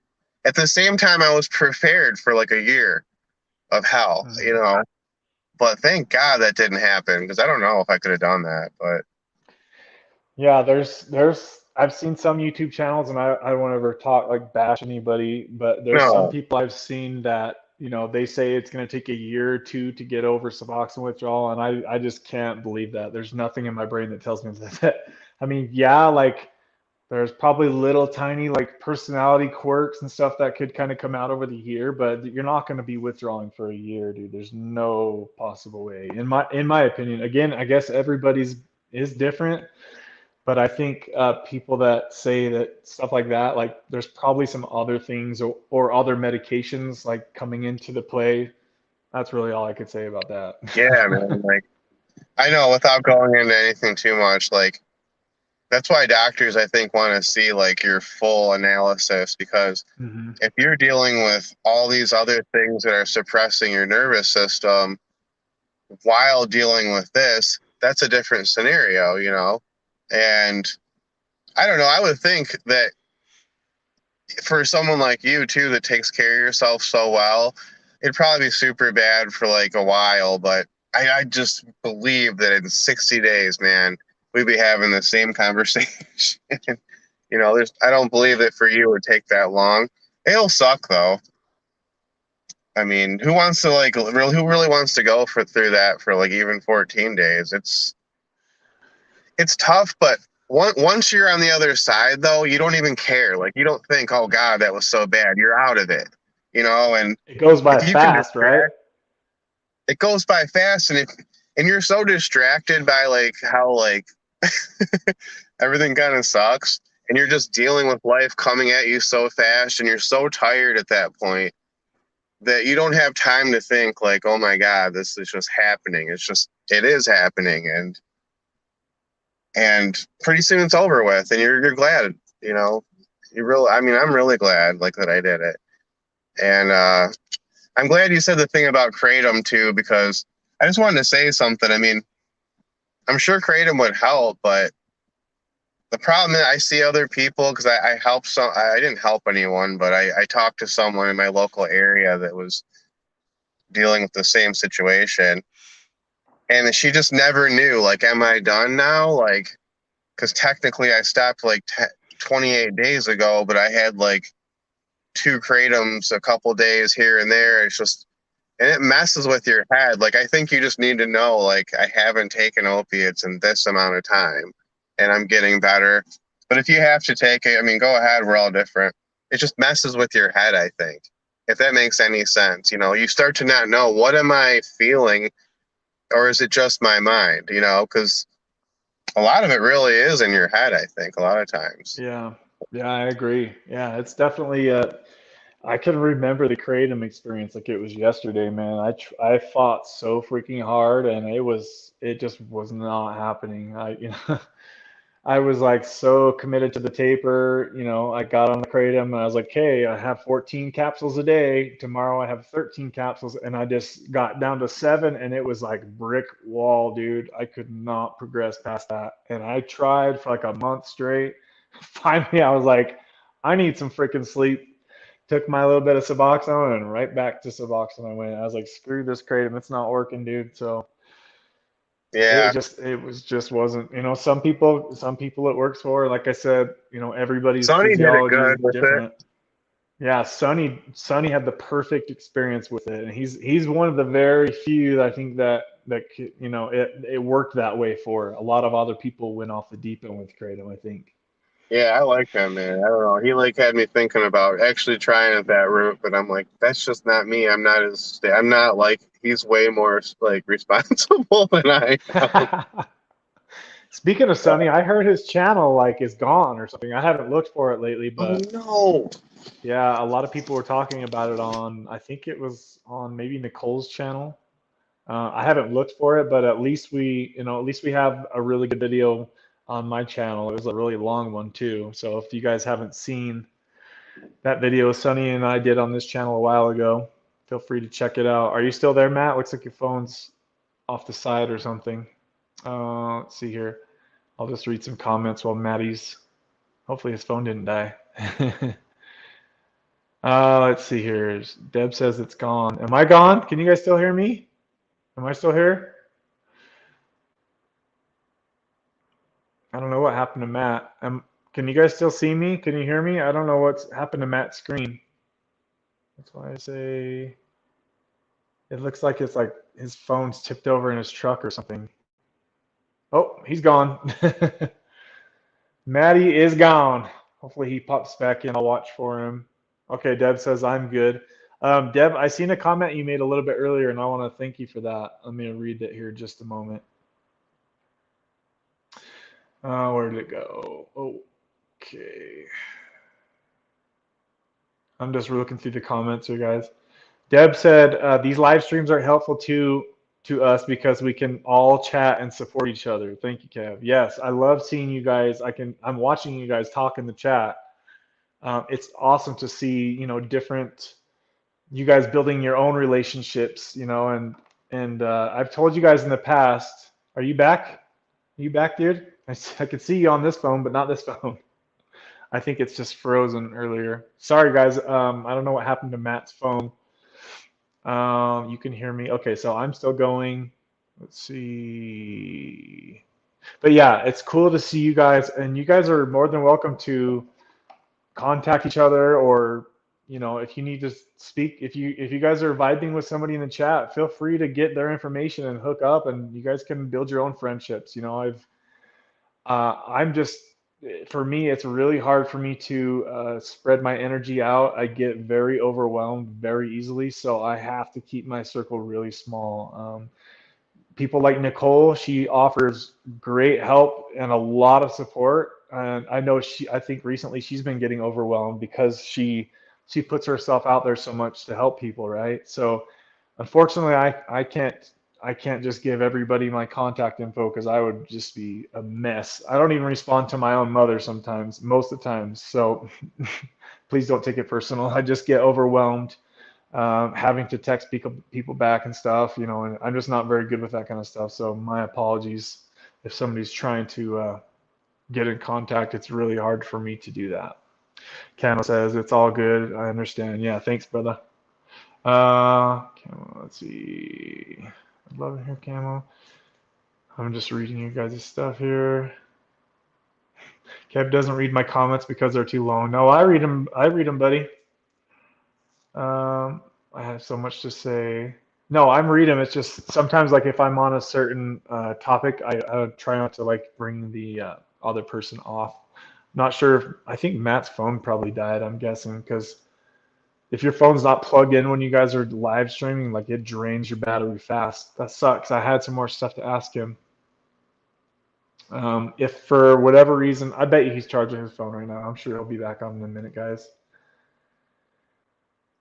At the same time, I was prepared for like a year of hell, you Mhm. know. But thank God that didn't happen, because I don't know if I could have done that. But Yeah, there's I've seen some YouTube channels, and I don't want to ever talk like bash anybody, but there's some no, people I've seen that, they say it's going to take a year or two to get over Suboxone withdrawal, and I just can't believe that. There's nothing in my brain that tells me that. I mean, yeah, like there's probably little tiny like personality quirks and stuff that could kind of come out over the year, but you're not going to be withdrawing for a year, dude. There's no possible way. In my opinion, again, I guess everybody's is different, but I think people that say that stuff like that, like there's probably some other things or other medications like coming into the play. That's really all I could say about that. yeah, man. Like I know, without going into anything too much, like that's why doctors, I think, want to see like your full analysis, because Hmm. if you're dealing with all these other things that are suppressing your nervous system while dealing with this, that's a different scenario, you know? And I don't know, I would think that for someone like you too that takes care of yourself so well, it'd probably be super bad for like a while, but I just believe that in 60 days, man, we'd be having the same conversation. You know, I don't believe that for you it would take that long. It'll suck though. I mean, who wants to like really who really wants to go through that for like even 14 days? It's tough, but once you're on the other side though, you don't even care. Like you don't think, "Oh God, that was so bad." You're out of it, you know. And It goes by if you can fast, right? distract, it goes by fast, and you're so distracted by like how like everything kind of sucks, and you're just dealing with life coming at you so fast, and you're so tired at that point that you don't have time to think like, "Oh my God, this is just happening." It is happening, and pretty soon it's over with, and you're glad, you know. I mean, I'm really glad like that I did it, and I'm glad you said the thing about Kratom too, because I just wanted to say something. I mean, I'm sure Kratom would help, but the problem is I see other people, because I helped some. I didn't help anyone, but I talked to someone in my local area that was dealing with the same situation, and she just never knew. Like, am I done now? Like, because technically I stopped like 28 days ago, but I had like two Kratoms a couple days here and there. It's just, and it messes with your head. Like, I think you just need to know, like, I haven't taken opiates in this amount of time and I'm getting better. But if you have to take it, I mean, go ahead. We're all different. It just messes with your head, I think, if that makes any sense. You know, you start to not know, what am I feeling, or is it just my mind, you know, because a lot of it really is in your head, I think, a lot of times. Yeah, yeah, I agree. Yeah, it's definitely I can remember the Kratom experience like it was yesterday, man. I fought so freaking hard, and it just was not happening. I was like so committed to the taper. I got on the Kratom, and I was like, "Hey, I have 14 capsules a day. Tomorrow I have 13 capsules," and I just got down to 7, and it was like brick wall, dude. I could not progress past that, and I tried for like a month straight. Finally, I was like, "I need some freaking sleep." Took my little bit of Suboxone, and right back to Suboxone I went. I was like, "Screw this Kratom, it's not working, dude." So Yeah. it wasn't, some people it works for. Like I said, everybody's Sonny did it physiology is good with it. different. Yeah, Sonny had the perfect experience with it, and he's one of the very few that I think it worked that way for. A lot of other people went off the deep end with Kratom, I think. Yeah, I like him, man. I don't know. He like had me thinking about actually trying it that route, but I'm like, that's just not me. I'm not like, he's way more like responsible than I am. Speaking of Sonny, I heard his channel like is gone or something. I haven't looked for it lately, Oh but no. yeah, a lot of people were talking about it on, I think it was on maybe Nicole's channel. I haven't looked for it, but at least we have a really good video on my channel. It was a really long one too. So if you guys haven't seen that video Sonny and I did on this channel a while ago, feel free to check it out. Are you still there, Matt? Looks like your phone's off the side or something. Let's see here. I'll just read some comments while Maddie's, hopefully his phone didn't die. Let's see here. Deb says it's gone. Am I gone? Can you guys still hear me? Am I still here? I don't know what happened to Matt. Can you guys still see me? Can you hear me? I don't know what's happened to Matt's screen. That's why I say it looks like it's like his phone's tipped over in his truck or something. Oh, he's gone. Maddie is gone. Hopefully he pops back in. I'll watch for him. Okay, Deb says I'm good. Deb, I seen a comment you made a little bit earlier, and I want to thank you for that. Let me read it here just a moment. Where did it go? Okay. I'm just looking through the comments here, guys. Deb said these live streams are helpful to us because we can all chat and support each other. Thank you, Kev. Yes, I love seeing you guys. I'm watching you guys talk in the chat. It's awesome to see, you guys building your own relationships, and I've told you guys in the past. Are you back? Are you back, dude? I could see you on this phone, but not this phone. I think it's just frozen earlier. Sorry, guys. I don't know what happened to Matt's phone. You can hear me. Okay, so I'm still going. Let's see. But yeah, it's cool to see you guys, and you guys are more than welcome to contact each other, or if you need to speak, if you guys are vibing with somebody in the chat, feel free to get their information and hook up, and you guys can build your own friendships. I'm just, for me, it's really hard for me to spread my energy out. I get very overwhelmed very easily, so I have to keep my circle really small. People like Nicole, she offers great help and a lot of support. And I know I think recently she's been getting overwhelmed because she puts herself out there so much to help people, right? So unfortunately, I can't just give everybody my contact info because I would just be a mess. I don't even respond to my own mother sometimes, most of the times. So please don't take it personal. I just get overwhelmed having to text people back and stuff, and I'm just not very good with that kind of stuff. So my apologies if somebody's trying to get in contact. It's really hard for me to do that. Camo says it's all good. I understand. Yeah, thanks, brother. Camo, let's see. I'd love to hear Camo. I'm just reading you guys' stuff here. Kev doesn't read my comments because they're too long. No, I read them. Buddy. I have so much to say. No, I'm reading them. It's just sometimes, like, if I'm on a certain topic, I try not to bring the other person off. Not sure. I think Matt's phone probably died. I'm guessing because if your phone's not plugged in when you guys are live streaming, it drains your battery fast. That sucks. I had some more stuff to ask him. If for whatever reason, I bet you he's charging his phone right now. I'm sure he'll be back on in a minute, guys.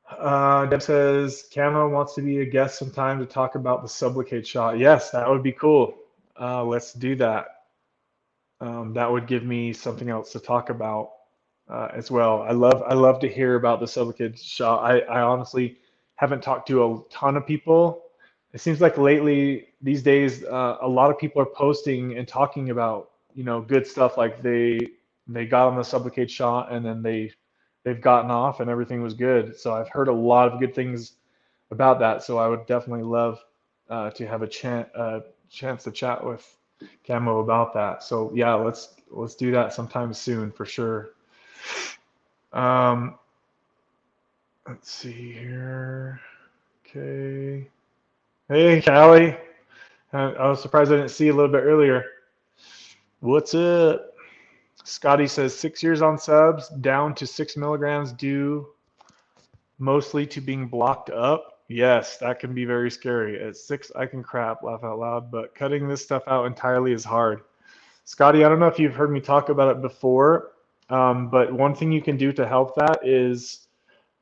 Deb says Camo wants to be a guest sometime to talk about the Sublocade shot. Yes, that would be cool. Let's do that. That would give me something else to talk about as well. I love to hear about the Sublocade shot. I honestly haven't talked to a ton of people. It seems like lately, these days, a lot of people are posting and talking about good stuff, like they got on the Sublocade shot and then they've gotten off and everything was good. So I've heard a lot of good things about that. So I would definitely love to have a chance to chat with Camo about that. So yeah, let's do that sometime soon for sure. Let's see here. Okay. Hey, Callie. I was surprised I didn't see you a little bit earlier. What's up? Scotty says 6 years on subs, down to 6 milligrams due mostly to being blocked up. Yes, that can be very scary. At 6, I can crap, laugh out loud, but cutting this stuff out entirely is hard. Scotty, I don't know if you've heard me talk about it before, but one thing you can do to help that is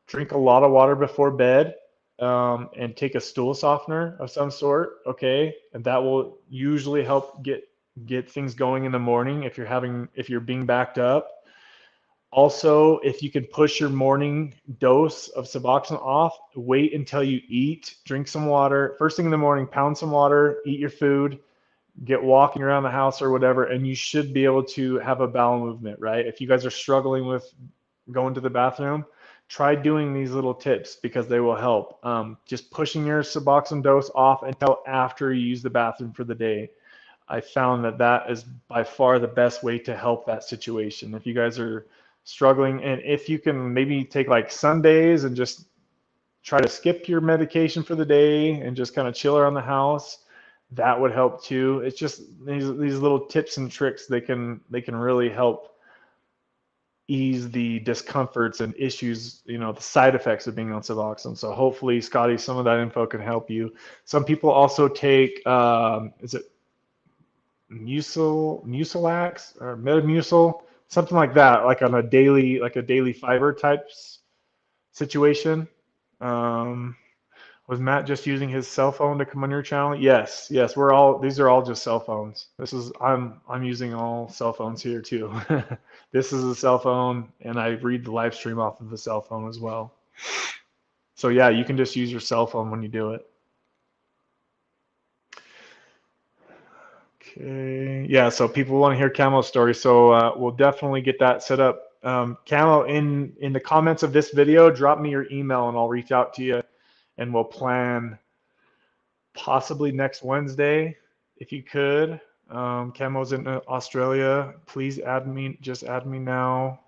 drink a lot of water before bed, and take a stool softener of some sort, okay? And that will usually help get things going in the morning if you're being backed up. Also, if you can push your morning dose of Suboxone off, wait until you eat, drink some water. First thing in the morning, pound some water, eat your food, get walking around the house or whatever, and you should be able to have a bowel movement, right? If you guys are struggling with going to the bathroom, try doing these little tips because they will help. Just pushing your Suboxone dose off until after you use the bathroom for the day. I found that that is by far the best way to help that situation. If you guys are struggling, and if you can maybe take like Sundays and just try to skip your medication for the day and just kind of chill around the house, that would help too. It's just these little tips and tricks, they can really help ease the discomforts and issues, the side effects of being on Suboxone. So hopefully, Scotty, some of that info can help you. Some people also take, is it Mucilax or Metamucil, something like that, like on a daily fiber types situation. Was Matt just using his cell phone to come on your channel? Yes, these are all just cell phones. I'm using all cell phones here too. This is a cell phone, and I read the live stream off of the cell phone as well. So yeah, you can just use your cell phone when you do it. Okay, yeah, so people want to hear Camo's story, so we'll definitely get that set up. Camo, in the comments of this video, drop me your email and I'll reach out to you, and we'll plan possibly next Wednesday, if you could. Camo's in Australia. Please just add me now,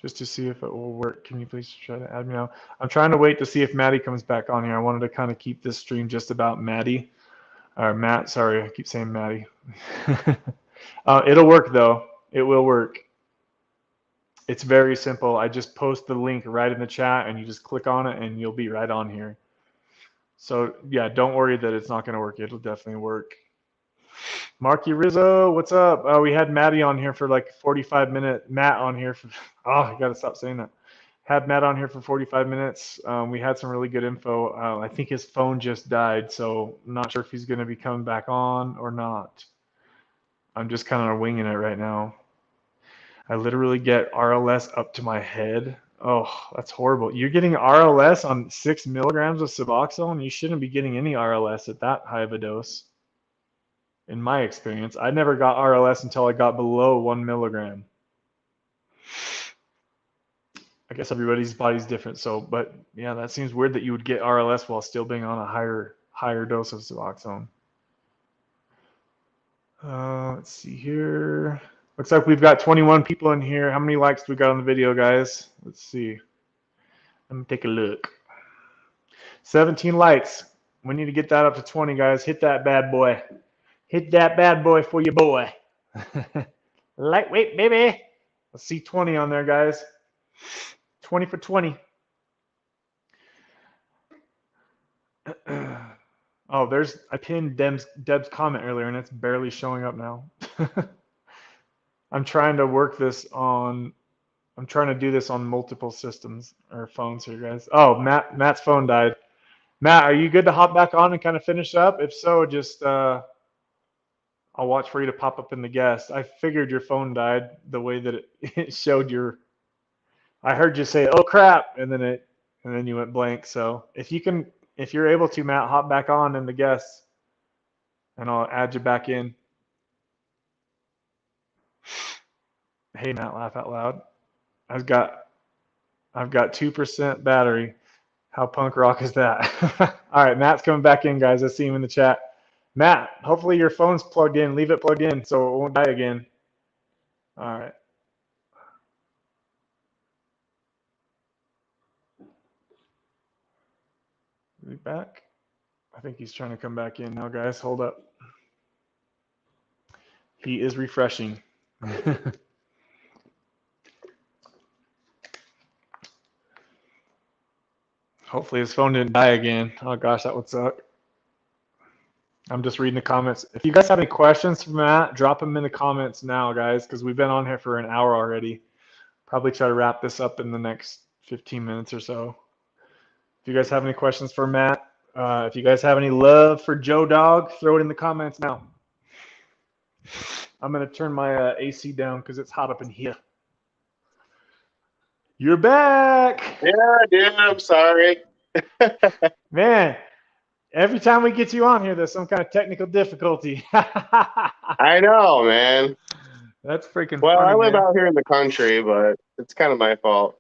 just to see if it will work. Can you please try to add me now? I'm trying to wait to see if Maddie comes back on here. I wanted to kind of keep this stream just about Maddie. Or Matt, sorry, I keep saying Maddie. It'll work though. It will work. It's very simple. I just post the link right in the chat and you just click on it and you'll be right on here. So yeah, don't worry that it's not going to work. It'll definitely work. Marky Rizzo, what's up? We had Maddie on here for like 45 minutes. Matt on here for, I got to stop saying that. Had Matt on here for 45 minutes. We had some really good info. I think his phone just died, so I'm not sure if he's going to be coming back on or not. I'm just kind of winging it right now. I literally get RLS up to my head. Oh, that's horrible. You're getting RLS on 6 milligrams of Suboxone? You shouldn't be getting any RLS at that high of a dose. In my experience, I never got RLS until I got below 1 milligram. I guess everybody's body's different, but yeah, that seems weird that you would get RLS while still being on a higher dose of Suboxone. Let's see here. Looks like we've got 21 people in here. How many likes do we got on the video, guys? Let's see. Let me take a look. 17 likes. We need to get that up to 20, guys. Hit that bad boy. Hit that bad boy for your boy. Lightweight, baby. Let's see 20 on there, guys. 20 for 20. Oh, I pinned Deb's comment earlier, and it's barely showing up now. I'm trying to do this on multiple systems or phones here, guys. Oh, Matt's phone died. Matt, are you good to hop back on and kind of finish up? If so, just I'll watch for you to pop up in the guest. I figured your phone died the way that it showed your. I heard you say, "Oh crap," and then you went blank. So if you're able to, Matt, hop back on in the guests, and I'll add you back in. Hey, Matt, laugh out loud. I've got 2% battery. How punk rock is that? All right, Matt's coming back in, guys. I see him in the chat. Matt, hopefully your phone's plugged in. Leave it plugged in so it won't die again. All right. Is he back? I think he's trying to come back in now, guys. Hold up. He is refreshing. Hopefully his phone didn't die again. Oh gosh, that would suck. I'm just reading the comments. If you guys have any questions for Matt, drop them in the comments now, guys, because we've been on here for an hour already. Probably try to wrap this up in the next 15 minutes or so. If you guys have any questions for Matt, if you guys have any love for Joe Dog, throw it in the comments now. I'm going to turn my AC down because it's hot up in here. You're back. Yeah, dude, I'm sorry. Man, Every time we get you on here, there's some kind of technical difficulty. I know, man. That's freaking Well, I funny, live man. out here in the country, but it's kind of my fault.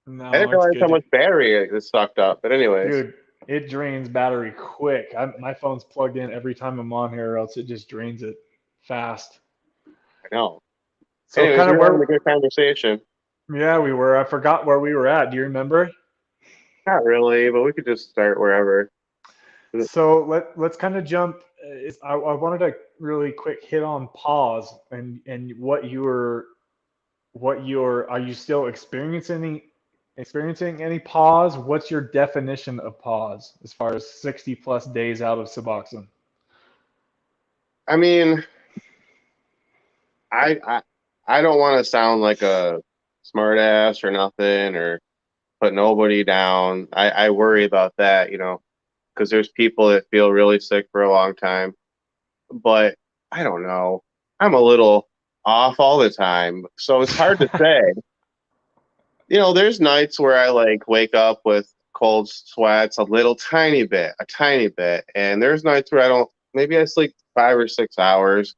I No, didn't it's realize how good. much battery it sucked up. But anyways, Dude, it drains battery quick. My phone's plugged in every time I'm on here, or else it just drains it fast. I know. So Anyways, kind we of were having where, a good conversation. yeah, we were. I forgot where we were at. Do you remember? Not really, but we could just start wherever. So let's kind of jump. I wanted to really quick hit on pause and what you're are you still experiencing any pause? What's your definition of pause as far as 60 plus days out of Suboxone? I mean, I I, I don't want to sound like a smart ass or nothing or put nobody down. I worry about that, because there's people that feel really sick for a long time. But I don't know. I'm a little off all the time, so it's hard to say. There's nights where I like wake up with cold sweats a tiny bit, and there's nights where I don't. Maybe I sleep 5 or 6 hours,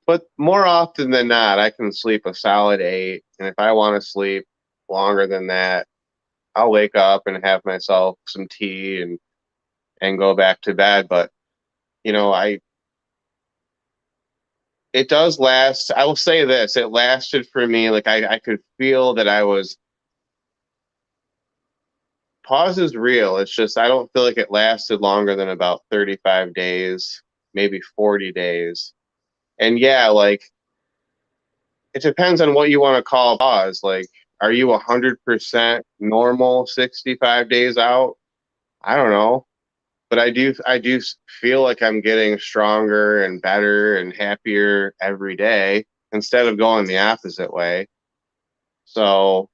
but more often than not, I can sleep a solid 8. And if I want to sleep longer than that, I'll wake up and have myself some tea and go back to bed. But I it does last. I will say this: it lasted for me. Like I could feel that I was. Pause is real. It's just I don't feel like it lasted longer than about 35 days, maybe 40 days. And yeah, like it depends on what you want to call pause. Like, are you 100% normal 65 days out? I don't know, but I do feel like I'm getting stronger and better and happier every day instead of going the opposite way. So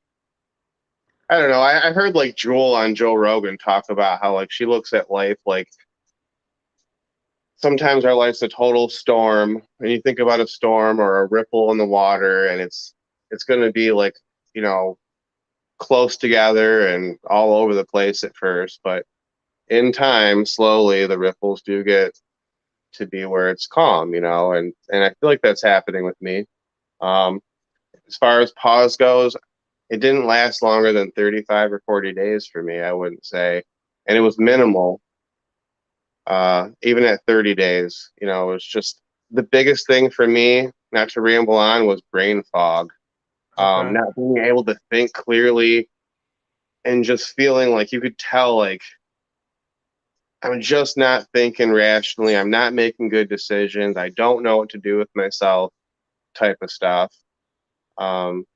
I don't know. I heard like Jewel on Joe Rogan talk about how like she looks at life like sometimes our life's a total storm. And you think about a storm or a ripple in the water, and it's going to be like you know close together and all over the place at first, but in time, slowly the ripples do get to be where it's calm, and I feel like that's happening with me. Um, as far as pause goes, it didn't last longer than 35 or 40 days for me, I wouldn't say. And it was minimal, even at 30 days. It was just the biggest thing for me, not to ramble on, was brain fog. Okay. Not being able to think clearly and just feeling like you could tell, like, I'm just not thinking rationally. I'm not making good decisions. I don't know what to do with myself, type of stuff. Um,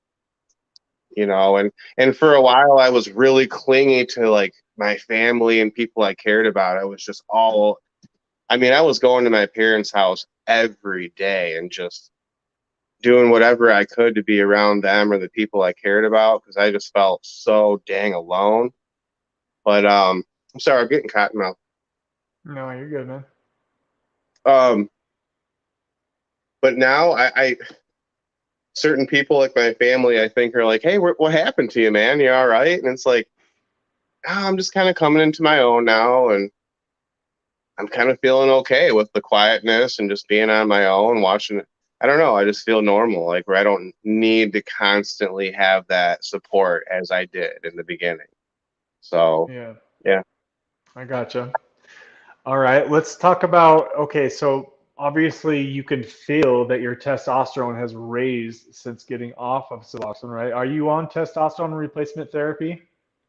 and for a while I was really clingy to like my family and people I cared about. I was just I mean, I was going to my parents' house every day and just doing whatever I could to be around them or the people I cared about because I just felt so dang alone. But I'm sorry, I'm getting cotton mouth. No, you're good, man. Um, but now I certain people like my family, I think are like, hey, what happened to you, man? You all right? And it's like, I'm just kind of coming into my own now, and I'm kind of feeling okay with the quietness and just being on my own, watching it. I don't know. I just feel normal, like where I don't need to constantly have that support as I did in the beginning. So, Yeah, yeah. I gotcha. All right, let's talk about, okay, so obviously you can feel that your testosterone has raised since getting off of Suboxone, right? Are you on testosterone replacement therapy?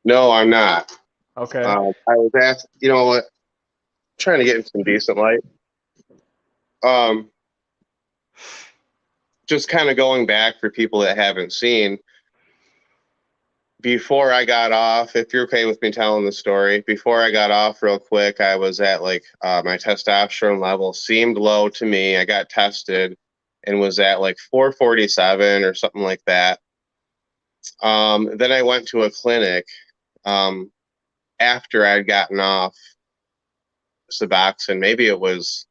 No, I'm not. Okay. I was asked, you know what, trying to get in some decent light. Um, just kind of going back for people that haven't seen, before I got off, if you're okay with me telling the story, before I got off real quick, I was at like my testosterone level seemed low to me. I got tested and was at like 447 or something like that. Then I went to a clinic um, after I'd gotten off Suboxone. Maybe it was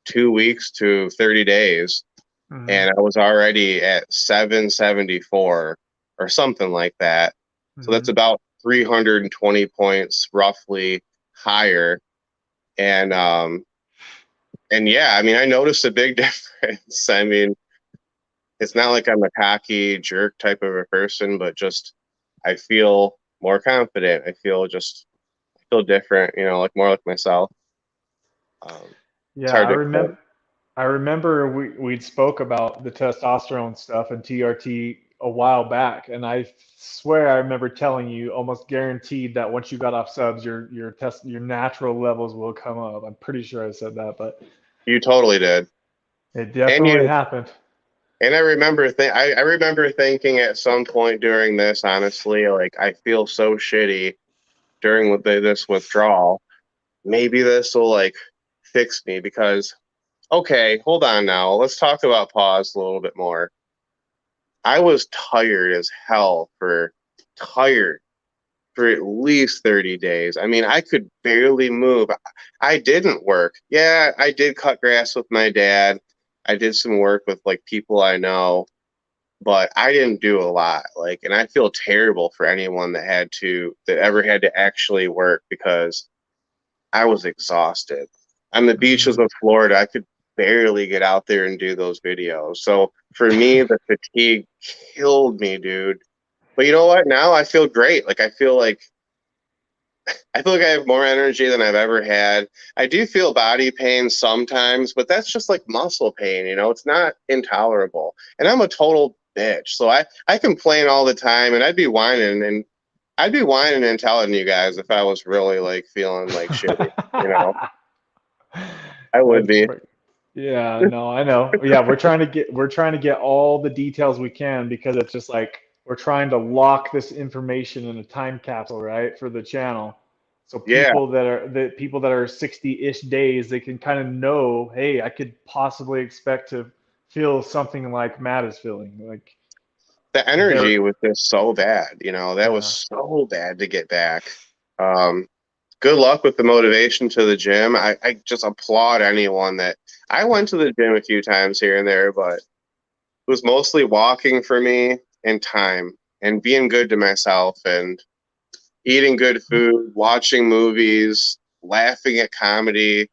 2 weeks to 30 days. Hmm. And I was already at 774 or something like that. So Hmm. that's about 320 points roughly higher. And yeah, I mean, I noticed a big difference. I mean, it's not like I'm a cocky jerk type of a person, but just I feel more confident. I feel different, you know, like more like myself. It's Yeah, hard to explain. I remember we'd spoke about the testosterone stuff and TRT a while back, and I swear I remember telling you almost guaranteed that once you got off subs, your natural levels will come up. I'm pretty sure I said that, but You totally did. it And definitely happened. I remember I remember thinking at some point during this, honestly, like I feel so shitty during this withdrawal. Maybe this will like fix me because okay, hold on now. Let's talk about pause a little bit more. I was tired as hell tired for at least 30 days. I mean, I could barely move. I didn't work. Yeah, I did cut grass with my dad. I did some work with like people I know, but I didn't do a lot. Like, and I feel terrible for anyone that ever had to actually work because I was exhausted. On the beaches Hmm. of Florida, I could barely get out there and do those videos. So for me, the fatigue killed me, dude. But you know what? Now I feel great. Like I feel like I have more energy than I've ever had. I do feel body pain sometimes, but that's just like muscle pain, you know, it's not intolerable. And I'm a total bitch. So I complain all the time and I'd be whining and telling you guys if I was really like feeling like shitty, you know. I would That's be. yeah, no, I know. Yeah, we're trying to get all the details we can because it's just like we're trying to lock this information in a time capsule, right, for the channel. So Yeah. people that are 60-ish days, they can kind of know, hey, I could possibly expect to feel something like Matt is feeling. Like The they're energy was just so bad, you know, that was yeah. so bad to get back. Um, Good luck with the motivation to the gym. I just applaud anyone that I went to the gym a few times here and there, but it was mostly walking for me and time and being good to myself and eating good food, watching movies, laughing at comedy,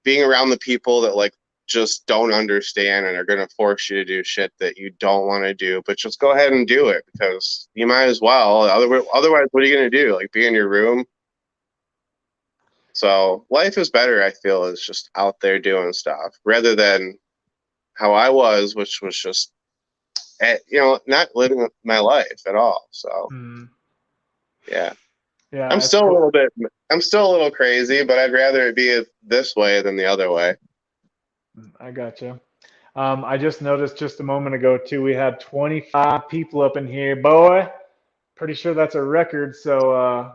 being around the people that like just don't understand and are going to force you to do shit that you don't want to do, but just go ahead and do it because you might as well. Otherwise, what are you going to do? Like be in your room? So life is better, I feel, is just out there doing stuff rather than how I was, which was just, you know, not living my life at all. So Mm, yeah, yeah, it's cool. I'm still a little crazy, but I'd rather it be this way than the other way. I gotcha. I just noticed just a moment ago too, we had 25 people up in here. Boy, pretty sure that's a record. So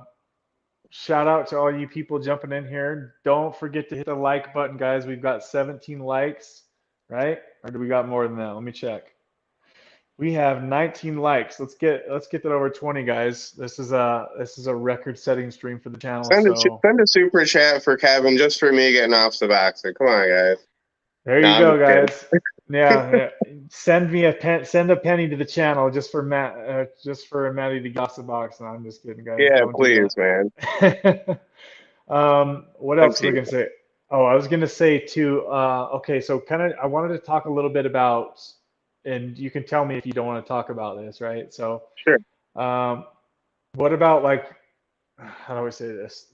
shout out to all you people jumping in here. Don't forget to hit the like button, guys. We've got 17 likes, right? Or do we got more than that? Let me check. We have 19 likes. Let's get that over 20, guys. This is a record-setting stream for the channel. So Send a super chat for Kevin just for me getting off Suboxone. Come on, guys. there No, you I'm go, just kidding. guys. Yeah, yeah. Send a penny to the channel just for Matty to gossip box. No, I'm just kidding, guys. Yeah, Don't do please, man. that. What I'm else was I gonna teasing. say? Oh, I was gonna say too. Okay, so kind of, I wanted to talk a little bit about, and you can tell me if you don't want to talk about this, right? So, Sure. um, what about like, how do I say this?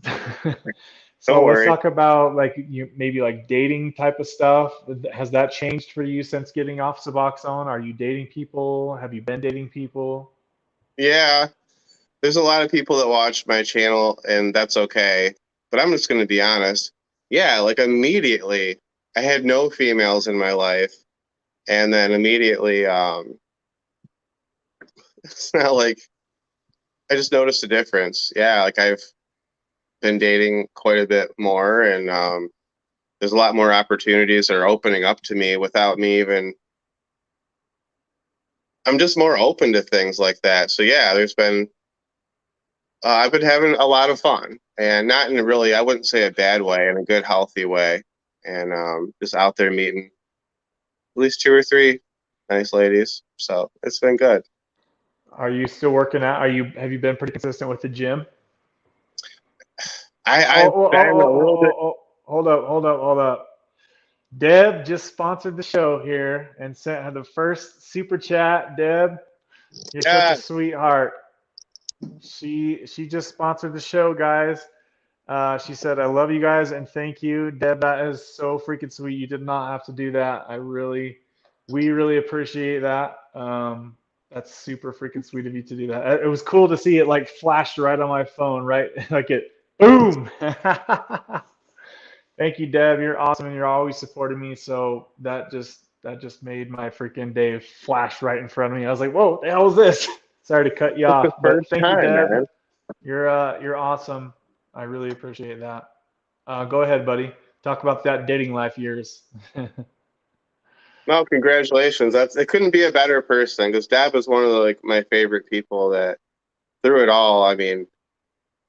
Don't So let's worry. talk about like you maybe like dating type of stuff. Has that changed for you since getting off Suboxone? Are you dating people? Have you been dating people? Yeah, there's a lot of people that watch my channel, and that's okay. But I'm just going to be honest. Yeah, like immediately, I had no females in my life, and then immediately, it's not like I just noticed a difference. Yeah, like I've been dating quite a bit more, and there's a lot more opportunities that are opening up to me without me even. I'm just more open to things like that. So yeah, I've been having a lot of fun, and not in a really, I wouldn't say a bad way, in a good, healthy way, and just out there meeting at least two or three nice ladies. So it's been good. Are you still working out? Have you been pretty consistent with the gym? I've been a little bit. Hold up. Deb just sponsored the show here and sent her the first super chat. Deb, you're such a Yeah, sweetheart. She just sponsored the show, guys. She said, "I love you guys and thank you, Deb. That is so freaking sweet. You did not have to do that. We really appreciate that. That's super freaking sweet of you to do that. It was cool to see it like flashed right on my phone, right? Like it, boom." Thank you, Deb. You're awesome and you're always supporting me. So that just made my freaking day flash right in front of me. I was like, "Whoa, what the hell is this?" Sorry to cut you it's the off, but first thank you, time, Deb. man. You're awesome. I really appreciate that. Go ahead, buddy. Talk about that dating life years. No, congratulations. It couldn't be a better person because Dab is one of the, like my favorite people that through it all, I mean,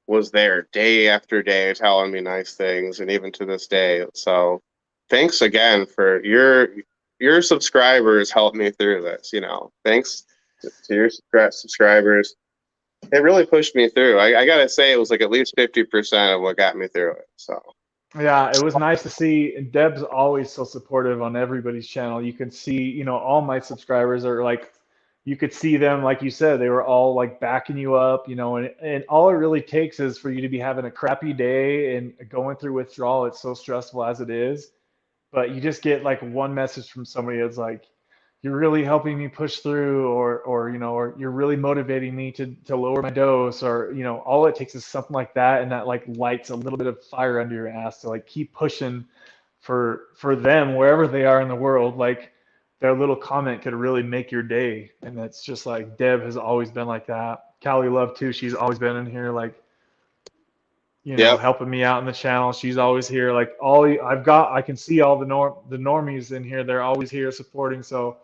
was there day after day telling me nice things and even to this day. So thanks again for your subscribers helped me through this, you know. Thanks to your subscribers. It really pushed me through. I gotta say it was like at least 50% of what got me through it. So Yeah, it was nice to see. Deb's always so supportive on everybody's channel. You can see, all my subscribers are like, you could see them, like you said, they were all like backing you up, and all it really takes is for you to be having a crappy day and going through withdrawal. It's so stressful as it is. But you just get like one message from somebody that's like, you're really helping me push through, or you're really motivating me to lower my dose, or all it takes is something like that, and that like lights a little bit of fire under your ass to like keep pushing for them wherever they are in the world. Like their little comment could really make your day, and that's just like Deb has always been like that. Callie Love too, she's always been in here like yep. helping me out in the channel. She's always here. Like I can see all the normies in here. They're always here supporting. So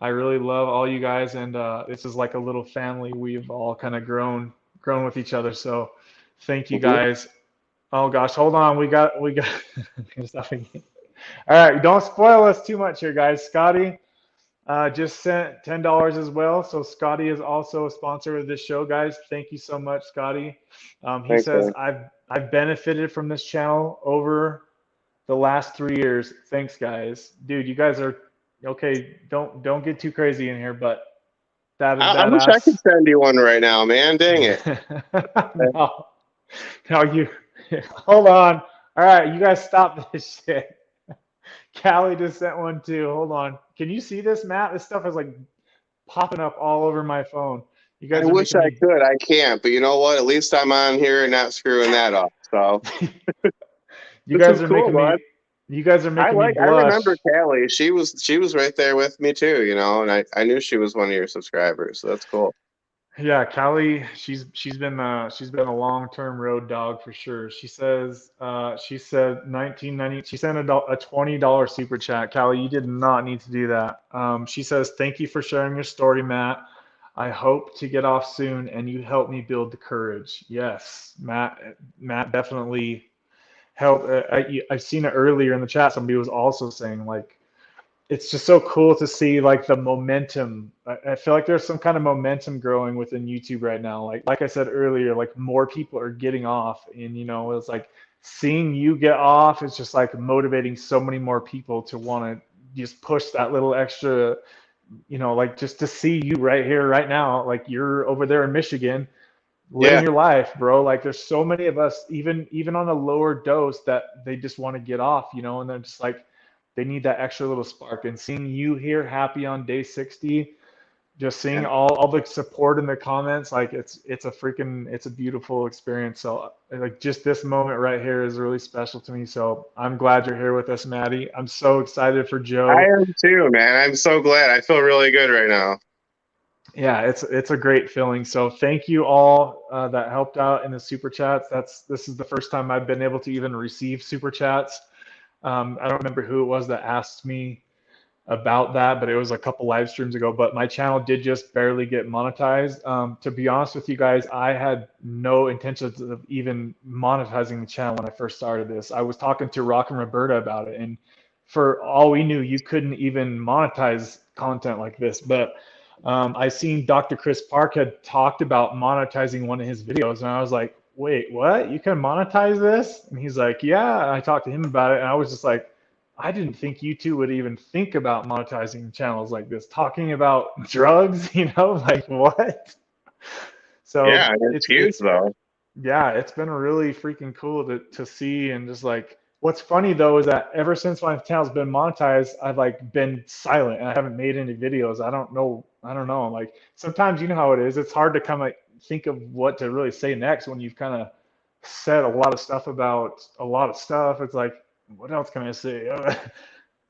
I really love all you guys, and this is like a little family. We've all kind of grown with each other. So thank you Mhm. guys. Oh gosh, hold on. We got. All right, don't spoil us too much here, guys. Scotty just sent $10 as well. So Scotty is also a sponsor of this show, guys. Thank you so much, Scotty. He Thanks, says man. I've benefited from this channel over the last 3 years. Thanks, guys. Dude, you guys are okay. Don't get too crazy in here, but that is I wish I could badass. send you one right now, man. Dang it. No, no, you hold on. All right, you guys stop this shit. Callie just sent one too. Hold on. Can you see this, Matt? This stuff is like popping up all over my phone. You I guys are wish making I me. could. I can't. But you know what? At least I'm on here and not screwing that up. So You this guys is are cool, making bud. me. You guys are making me I remember blush. Callie. She was right there with me too, you know, and I knew she was one of your subscribers. So that's cool. Yeah, Callie, she's been a long-term road dog for sure. She said 1990. She sent a $20 super chat. Callie, you did not need to do that. She says thank you for sharing your story, Matt. I hope to get off soon, and you helped me build the courage. Yes, Matt definitely helped. I've seen it earlier in the chat. Somebody was also saying like it's just so cool to see like the momentum. I feel like there's some kind of momentum growing within YouTube right now. Like I said earlier, like more people are getting off, and it's like seeing you get off is just like motivating so many more people to want to just push that little extra. Like just to see you right here, right now, like you're over there in Michigan living Yeah. your life, bro. Like there's so many of us, even on a lower dose, that they just want to get off, and they're just like they need that extra little spark. And seeing you here happy on day 60, just seeing Yeah. all the support in the comments, like it's a beautiful experience. So like just this moment right here is really special to me. So I'm glad you're here with us, Maddie. I'm so excited for I Joe. am too, man. I'm so glad. I feel really good right now. Yeah, it's a great feeling. So thank you all that helped out in the super chats. This is the first time I've been able to even receive super chats. I don't remember who it was that asked me about that, but it was a couple live streams ago. But my channel did just barely get monetized. To be honest with you guys, I had no intentions of even monetizing the channel when I first started this. I was talking to Rock and Roberta about it, and for all we knew, you couldn't even monetize content like this. But I seen Dr. Chris Park had talked about monetizing one of his videos, and I was like, wait, what? You can monetize this? And he's like, yeah. And I talked to him about it, and I was just like, I didn't think you two would even think about monetizing channels like this, talking about drugs, like what? So Yeah, it's huge though. yeah, it's been really freaking cool to see. And just like, what's funny though is that ever since my channel's been monetized, I've like been silent and I haven't made any videos. I don't know. Like sometimes you know how it is. It's hard to kind of like think of what to really say next when you've kind of said a lot of stuff about a lot of stuff. It's like, what else can I say?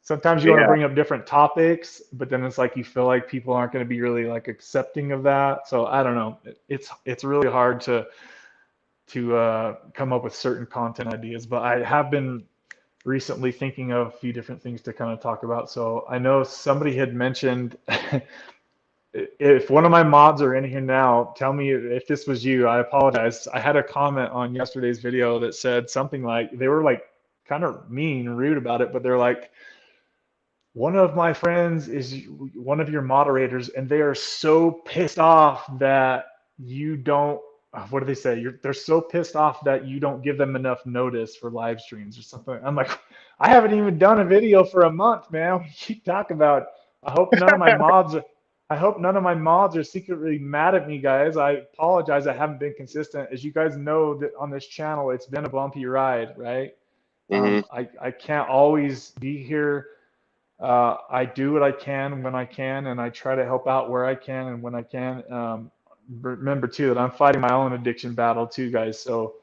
Sometimes you want to Yeah, bring up different topics, but then it's like you feel like people aren't going to be really like accepting of that. So I don't know. It's really hard to come up with certain content ideas. But I have been recently thinking of a few different things to kind of talk about. So I know somebody had mentioned, if one of my mods are in here now, tell me if this was you. I apologize. I had a comment on yesterday's video that said something like, they were like kind of mean, rude about it, but they're like, one of my friends is one of your moderators, and they are so pissed off that you don't. What do they say? They're so pissed off that you don't give them enough notice for live streams or something. I'm like, I haven't even done a video for a month, man. What you talk about? I hope none of my mods. I hope none of my mods are secretly mad at me, guys. I apologize. I haven't been consistent. As you guys know, that on this channel, it's been a bumpy ride, right? hmm I can't always be here. I do what I can when I can, and I try to help out where I can and when I can. Remember too that I'm fighting my own addiction battle too, guys. So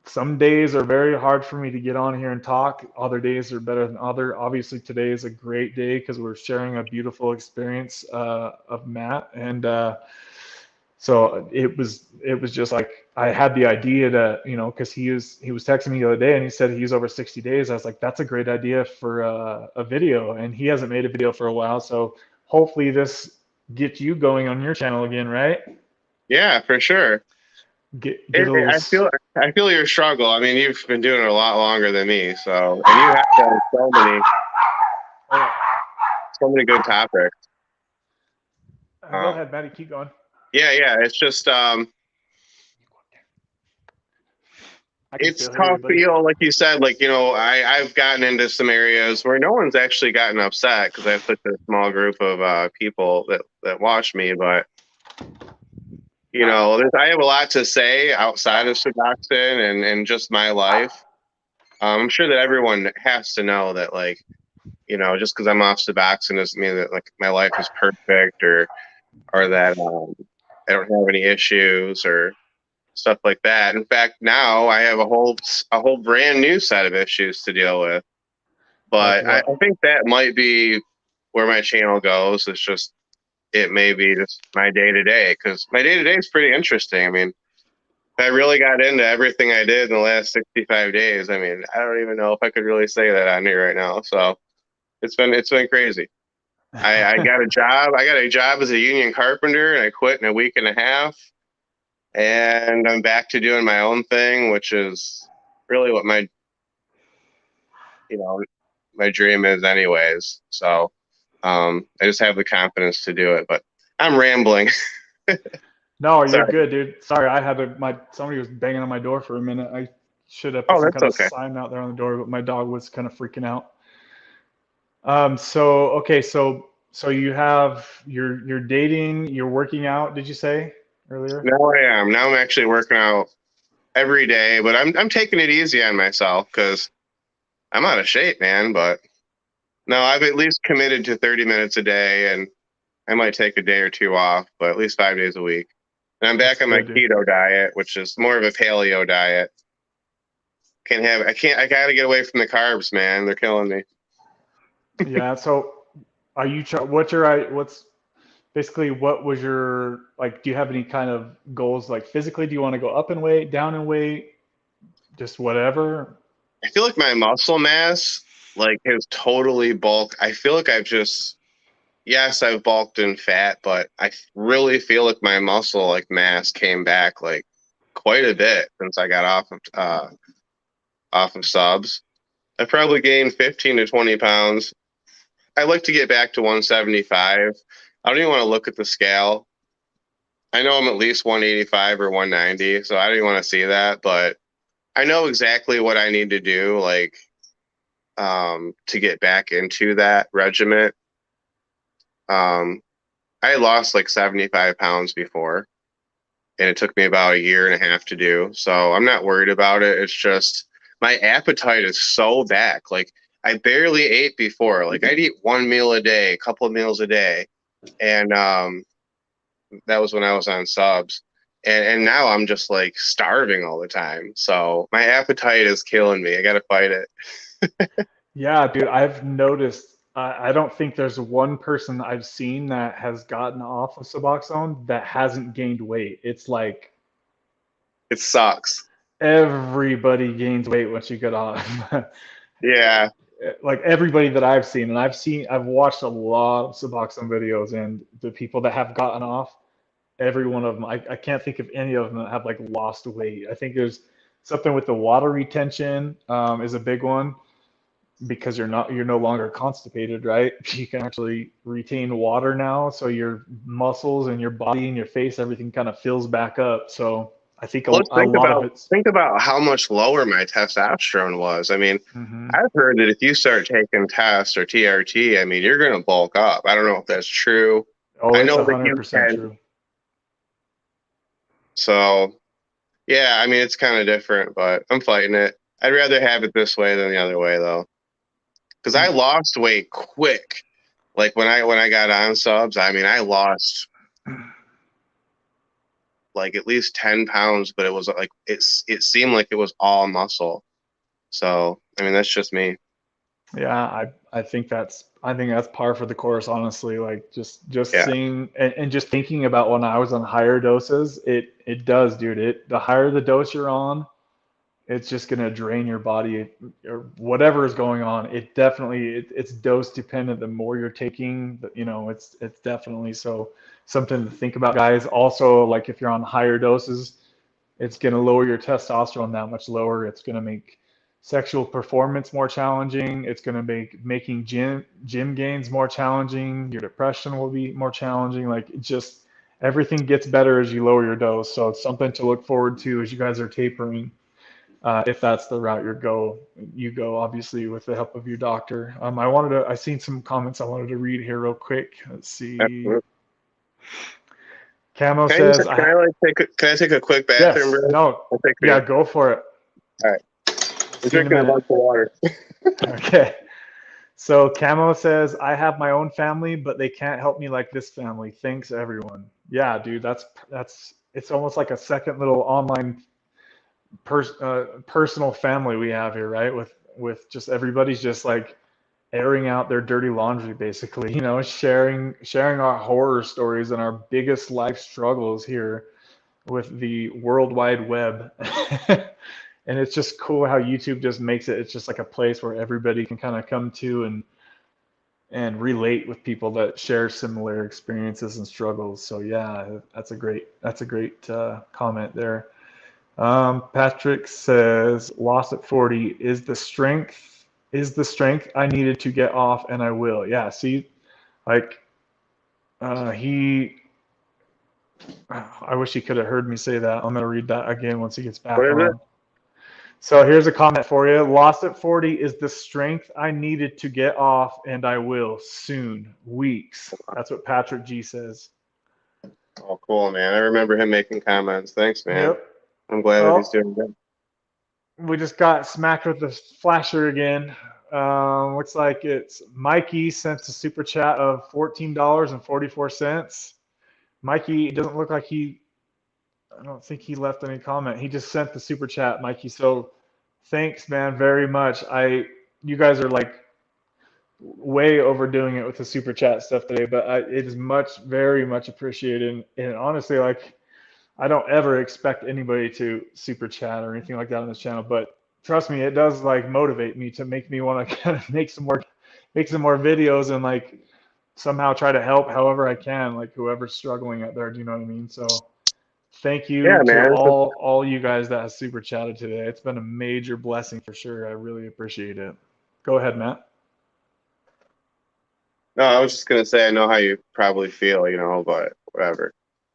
some days are very hard for me to get on here and talk. Other days are better than other. Obviously, today is a great day because we're sharing a beautiful experience of Matt, and so it was just like I had the idea to, because he was texting me the other day and he said he's over 60 days. I was like, that's a great idea for a video, and he hasn't made a video for a while. So hopefully this gets you going on your channel again, right? Yeah, for sure. Get a little. I feel your struggle. I mean, you've been doing it a lot longer than me, so and you have done so many good topics. Go Um, ahead, Maddie, keep going. yeah. It's just I can it's still hear tough, you, buddy. like you said, like I've gotten into some areas where no one's actually gotten upset because I have such a small group of people that watch me, but I have a lot to say outside of Suboxone and just my life. I'm sure that everyone has to know that, like, just because I'm off Suboxone doesn't mean that like my life is perfect or that I don't have any issues or stuff like that. In fact, now I have a whole brand new set of issues to deal with. Like But I, what? I think that might be where my channel goes. It's just it may be just my day to day because my day to day is pretty interesting. I mean, if I really got into everything I did in the last 65 days, I mean, I don't even know if I could really say that on here right now. So it's been crazy. I got a job. I got a job as a union carpenter, and I quit in a week and a half. And I'm back to doing my own thing, which is really what you know, my dream is, anyways. So I just have the confidence to do it. But I'm rambling. No, you're Sorry. good, dude. Sorry, I had to. Somebody was banging on my door for a minute. I should have put Oh, some that's kind of okay. sign out there on the door, but my dog was kind of freaking out. So okay, so you're dating, you're working out, did you say earlier? Now I am. Now I'm actually working out every day, but I'm taking it easy on myself because I'm out of shape, man. But no, I've at least committed to 30 minutes a day, and I might take a day or two off, but at least 5 days a week. And I'm That's back on my good, dude. keto diet, which is more of a paleo diet. I gotta get away from the carbs, man. They're killing me. Yeah, so are you what's basically what was your like do you have any kind of goals like physically? Do you want to go up in weight, down in weight, just whatever? I feel like my muscle mass, like, has totally bulked. I feel like yes, I've bulked in fat, but I really feel like my muscle, like, mass came back, like, quite a bit since I got off of subs. I probably gained 15 to 20 pounds. I like to get back to 175. I don't even want to look at the scale. I know I'm at least 185 or 190, so I don't even want to see that, but I know exactly what I need to do, like, to get back into that regiment. Um, I lost like 75 pounds before, and it took me about a year and a half to do. So I'm not worried about it. It's just my appetite is so back. Like I barely ate before. Like I'd eat one meal a day, a couple of meals a day. And that was when I was on subs. And now I'm just like starving all the time. So my appetite is killing me. I gotta fight it. Yeah, dude, I've noticed. I don't think there's one person I've seen that has gotten off of Suboxone that hasn't gained weight. It's like It sucks. everybody gains weight once you get off. Yeah. Like everybody that I've seen, and I've watched a lot of Suboxone videos, and the people that have gotten off, every one of them, I can't think of any of them that have like lost weight. I think there's something with the water retention is a big one because you're no longer constipated, right? You can actually retain water now, so your muscles and your body and your face, everything kind of fills back up. So I think Let's a lot of it's. think about how much lower my testosterone was. I mean, Mhm. I've heard that if you start taking test or TRT, I mean, you're going to bulk up. I don't know if that's true. Oh, I it's know that you 100% can. true. So, yeah, I mean, it's kind of different, but I'm fighting it. I'd rather have it this way than the other way, though, because I lost weight quick. Like when I got on subs, I mean, I lost like at least 10 pounds, but it was like it seemed like it was all muscle. So, I mean, that's just me. Yeah, I think that's par for the course, honestly. Like just Yeah. seeing and just thinking about when I was on higher doses, it does, dude. The higher the dose you're on, it's just gonna drain your body or whatever is going on. It's dose dependent. The more you're taking, it's definitely so something to think about, guys. Also, like if you're on higher doses, it's going to lower your testosterone that much lower. It's going to make sexual performance more challenging. It's going to make making gym gains more challenging. Your depression will be more challenging. Like it just everything gets better as you lower your dose. So it's something to look forward to as you guys are tapering. If that's the route you go obviously with the help of your doctor. I seen some comments I wanted to read here real quick. Let's see. Absolutely. Camo says, Can I take a quick bathroom yes, break? no, I'll take yeah, you. go for it. All right. I'm See you in a drinking a minute. bunch of water. Okay. So Camo says, I have my own family, but they can't help me like this family. Thanks, everyone. Yeah, dude, it's almost like a second little online personal family we have here, right? With just everybody's just like airing out their dirty laundry, basically. Sharing our horror stories and our biggest life struggles here with the World Wide Web. And it's just cool how YouTube just makes it. It's just like a place where everybody can kind of come to and relate with people that share similar experiences and struggles. So yeah, that's a great comment there. Patrick says, "Lost at 40 is the strength I needed to get off, and I will." Yeah, see, like he. I wish he could have heard me say that. I'm gonna read that again once he gets What back is it? on. So here's a comment for you. Lost at 40 is the strength I needed to get off, and I will soon. Weeks. That's what Patrick G says. Oh, cool, man. I remember him making comments. Thanks, man. Yep. I'm glad that he's Well, doing good. we just got smacked with the flasher again. Looks like it's Mikey sent a super chat of $14.44. Mikey, it doesn't look like I don't think he left any comment. He just sent the super chat, Mikey. So thanks, man, very much. You guys are like way overdoing it with the super chat stuff today, but it is very much appreciated. And honestly, like I don't ever expect anybody to super chat or anything like that on this channel, but trust me, it does like motivate me to make me want to kind of make some more videos and like somehow try to help however I can, like whoever's struggling out there. Do you know what I mean? So thank Yeah, you to man. all you guys that have super chatted today. It's been a major blessing for sure. I really appreciate it. Go ahead, Matt. No, I was just gonna say I know how you probably feel, but whatever.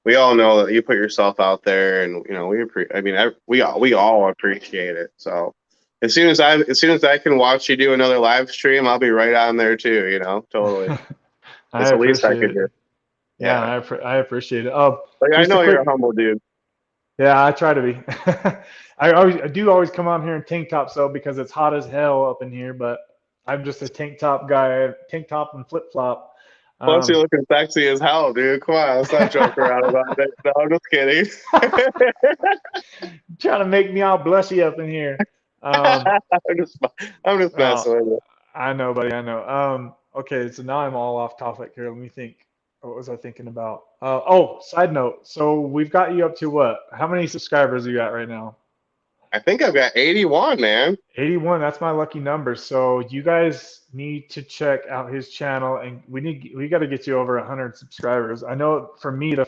we all know that you put yourself out there, and we all appreciate it. So as soon as I can watch you do another live stream, I'll be right on there too. Totally. I That's the least I appreciate could it. do. Yeah, Yeah. I appreciate it. Oh, Like, I just a know you're quick. a humble dude. Yeah, I try to be. I do always come on here in tank tops though because it's hot as hell up in here. But I'm just a tank top guy, tank top and flip flop. Plus, you're Um, looking sexy as hell, dude. Come on, let's not joke around about it. No, I'm just kidding. trying to make me all blushy up in here. Um, I'm just oh, messing with you. I know, buddy. I know. Okay, so now I'm all off topic here. Let me think. What was I thinking about? Oh, side note. So we've got you up to what? How many subscribers are you at right now? I think I've got 81, man. 81. That's my lucky number. So you guys need to check out his channel, and we got to get you over 100 subscribers. I know for me the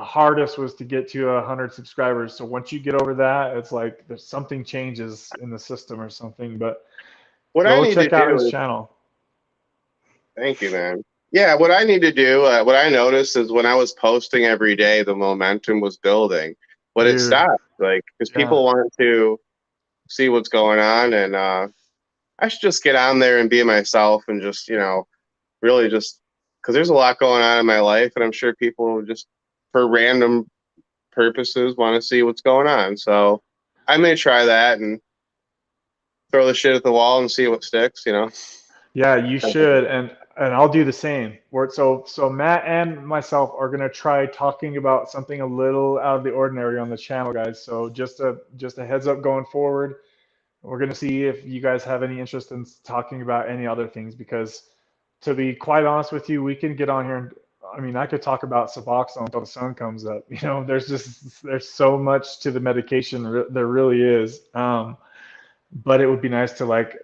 hardest was to get to 100 subscribers. So once you get over that, it's like there's something changes in the system or something. But What I go need to check out do his is, channel. thank you, man. Yeah, what I need to do, what I noticed is when I was posting every day, the momentum was building, but it Dude, stopped. Like, because yeah. people want to see what's going on, and I should just get on there and be myself, and just, really just, because there's a lot going on in my life, and I'm sure people just for random purposes want to see what's going on. So I may try that and throw the shit at the wall and see what sticks. Yeah, you should, and I'll do the same. So Matt and myself are gonna try talking about something a little out of the ordinary on the channel, guys. So just a heads up going forward. We're gonna see if you guys have any interest in talking about any other things because, to be quite honest with you, we can get on here and I mean I could talk about Suboxone until the sun comes up. There's so much to the medication. There really is. But it would be nice to like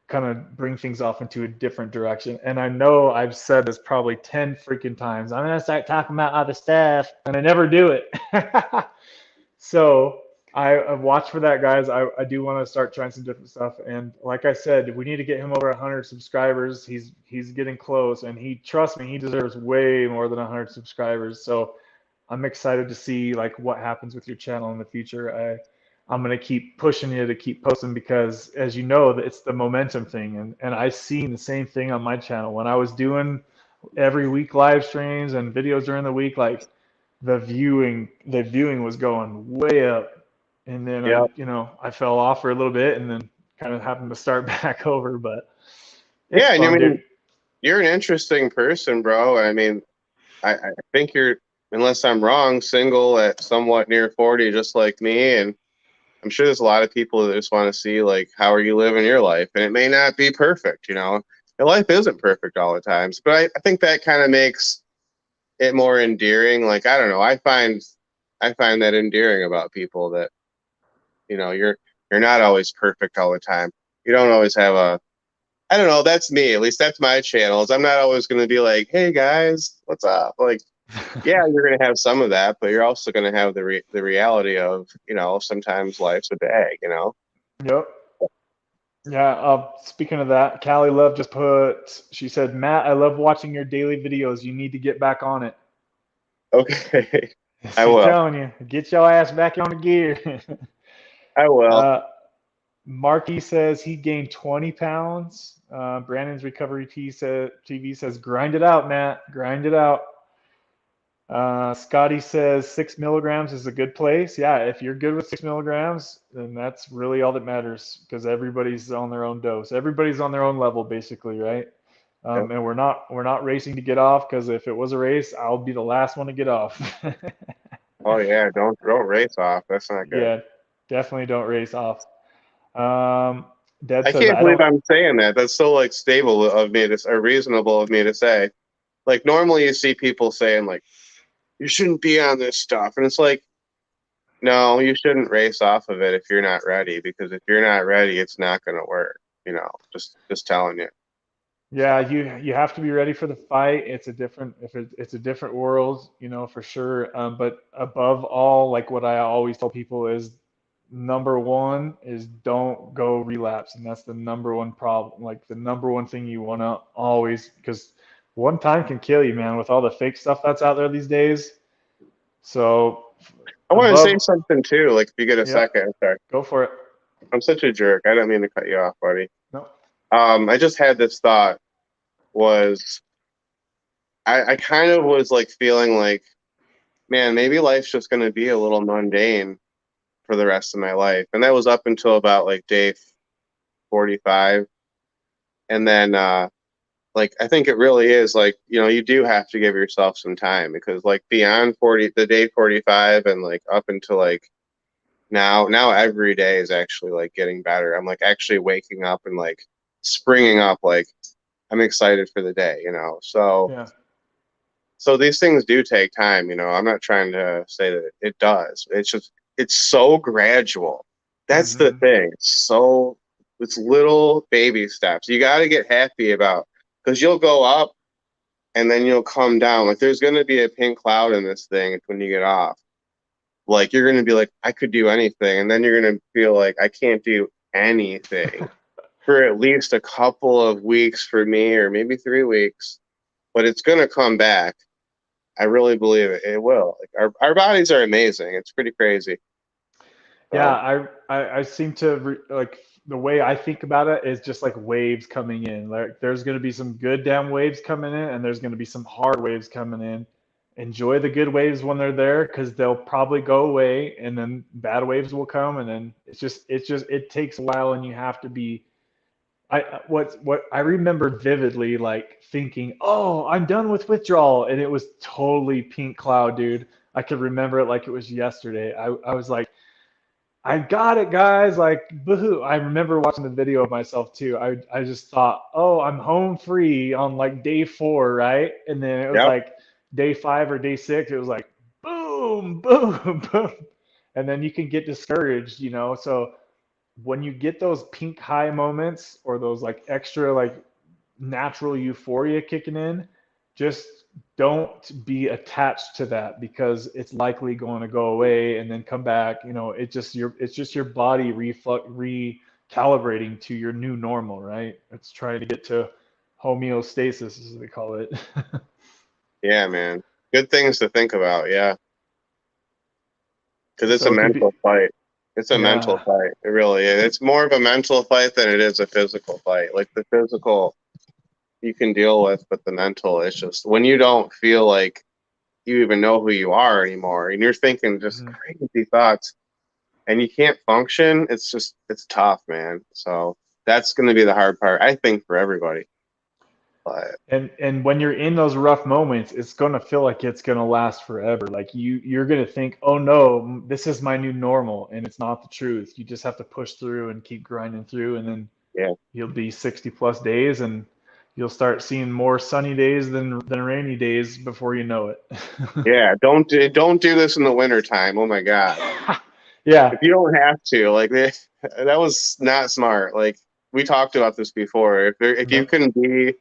kind of bring things off into a different direction. And I know I've said this probably 10 freaking times. I'm gonna start talking about other stuff, and I never do it. So I've watched for that, guys. I do want to start trying some different stuff. And like I said, we need to get him over 100 subscribers. He's getting close, and trust me, he deserves way more than 100 subscribers. So I'm excited to see like what happens with your channel in the future. I'm gonna keep pushing you to keep posting because, as you know, it's the momentum thing, and I seen the same thing on my channel when I was doing every week live streams and videos during the week. Like the viewing was going way up, and then Yeah. I fell off for a little bit, and then kind of happened to start back over. But it's Yeah, and I fun, dude. mean, you're an interesting person, bro. I mean, I think you're, unless I'm wrong, single at somewhat near 40, just like me. And I'm sure there's a lot of people that just want to see, like, how are you living your life? And it may not be perfect. Your life isn't perfect all the times. But I think that kind of makes it more endearing. Like, I don't know. I find that endearing about people that, you're not always perfect all the time. You don't always have I don't know. That's me. At least that's my channels. I'm not always going to be like, "Hey guys, what's up?" Like, yeah, you're going to have some of that, but you're also going to have the reality of, sometimes life's a bag. Yep. Yeah, speaking of that, Callie Love just she said, Matt, I love watching your daily videos. You need to get back on it. Okay, I She's will. telling you, get your ass back on the gear. I will. uh, Marky says he gained 20 pounds. Brandon's Recovery TV says, grind it out, Matt. Grind it out. Scotty says 6 milligrams is a good place. Yeah, if you're good with 6 milligrams, then that's really all that matters because everybody's on their own dose. Everybody's on their own level, basically, right? Yeah. And we're not racing to get off because if it was a race, I'll be the last one to get off. Oh yeah, don't race off. That's not good. Yeah, definitely don't race off. Um, Dad I says can't I believe don't. I'm saying that. That's so like stable of me to, or reasonable of me to say. Like normally you see people saying like you shouldn't be on this stuff, and it's like no, you shouldn't race off of it if you're not ready, because if you're not ready, it's not going to work. Just telling you. So, Yeah, you have to be ready for the fight. It's a different world, for sure. But above all, like what I always tell people is number one is don't go relapse, and that's the number one problem. Like the number one thing you want to always, because one time can kill you, man. With all the fake stuff that's out there these days, So I want to say above, something too, like if you get a yeah, second. Sorry. go for it. I'm such a jerk. I don't mean to cut you off, buddy. No. I just had this thought was I kind of was like feeling like, man, maybe life's just going to be a little mundane for the rest of my life. And that was up until about like day 45. And then, like, I think it really is like, you do have to give yourself some time because like beyond 40, the day 45 and like up until like now every day is actually like getting better. I'm like actually waking up and like springing up, like I'm excited for the day. Yeah. So these things do take time. I'm not trying to say that it does. It's just it's so gradual. That's the Hmm. thing. It's little baby steps. You got to get happy about because you'll go up and then you'll come down. Like there's going to be a pink cloud in this thing when you get off. Like you're going to be like, I could do anything, and then you're going to feel like I can't do anything for at least a couple of weeks for me, or maybe 3 weeks. But it's going to come back. I really believe it. It will. Like our bodies are amazing. It's pretty crazy. Yeah, So I seem to like the way I think about it is just like waves coming in. Like there's going to be some good damn waves coming in, and there's going to be some hard waves coming in. Enjoy the good waves when they're there because they'll probably go away, and then bad waves will come, and then it's just it takes a while, and you have to be. What I remember vividly, like thinking, oh, I'm done with withdrawal, and it was totally pink cloud, dude. I could remember it like it was yesterday. I was like, I got it, guys. Like, boohoo. I remember watching the video of myself too. I just thought, oh, I'm home free on like day 4, right? And then it was yep. like day 5 or day 6. It was like boom, boom, boom. And then you can get discouraged. So when you get those pink high moments or those like extra like natural euphoria kicking in, just don't be attached to that because it's likely going to go away and then come back. It's just your body recalibrating to your new normal, right? It's trying to get to homeostasis, as they call it. Yeah, man. Good things to think about. Yeah, because it's a So it could be, mental fight. It's a mental yeah. fight. It really is. It's more of a mental fight than it is a physical fight. Like the physical you can deal with, but the mental is just when you don't feel like you even know who you are anymore, and you're thinking just Mhm. crazy thoughts, and you can't function. It's tough, man. So that's going to be the hard part, I think, for everybody. But And when you're in those rough moments, it's gonna feel like it's gonna last forever. Like you're gonna think, oh no, this is my new normal, and it's not the truth. You just have to push through and keep grinding through, and then yeah, you'll be 60 plus days, and you'll start seeing more sunny days than rainy days before you know it. yeah. Don't do this in the winter time. Oh my God. Yeah. If you don't have to, like that was not smart. Like we talked about this before. If you No. can be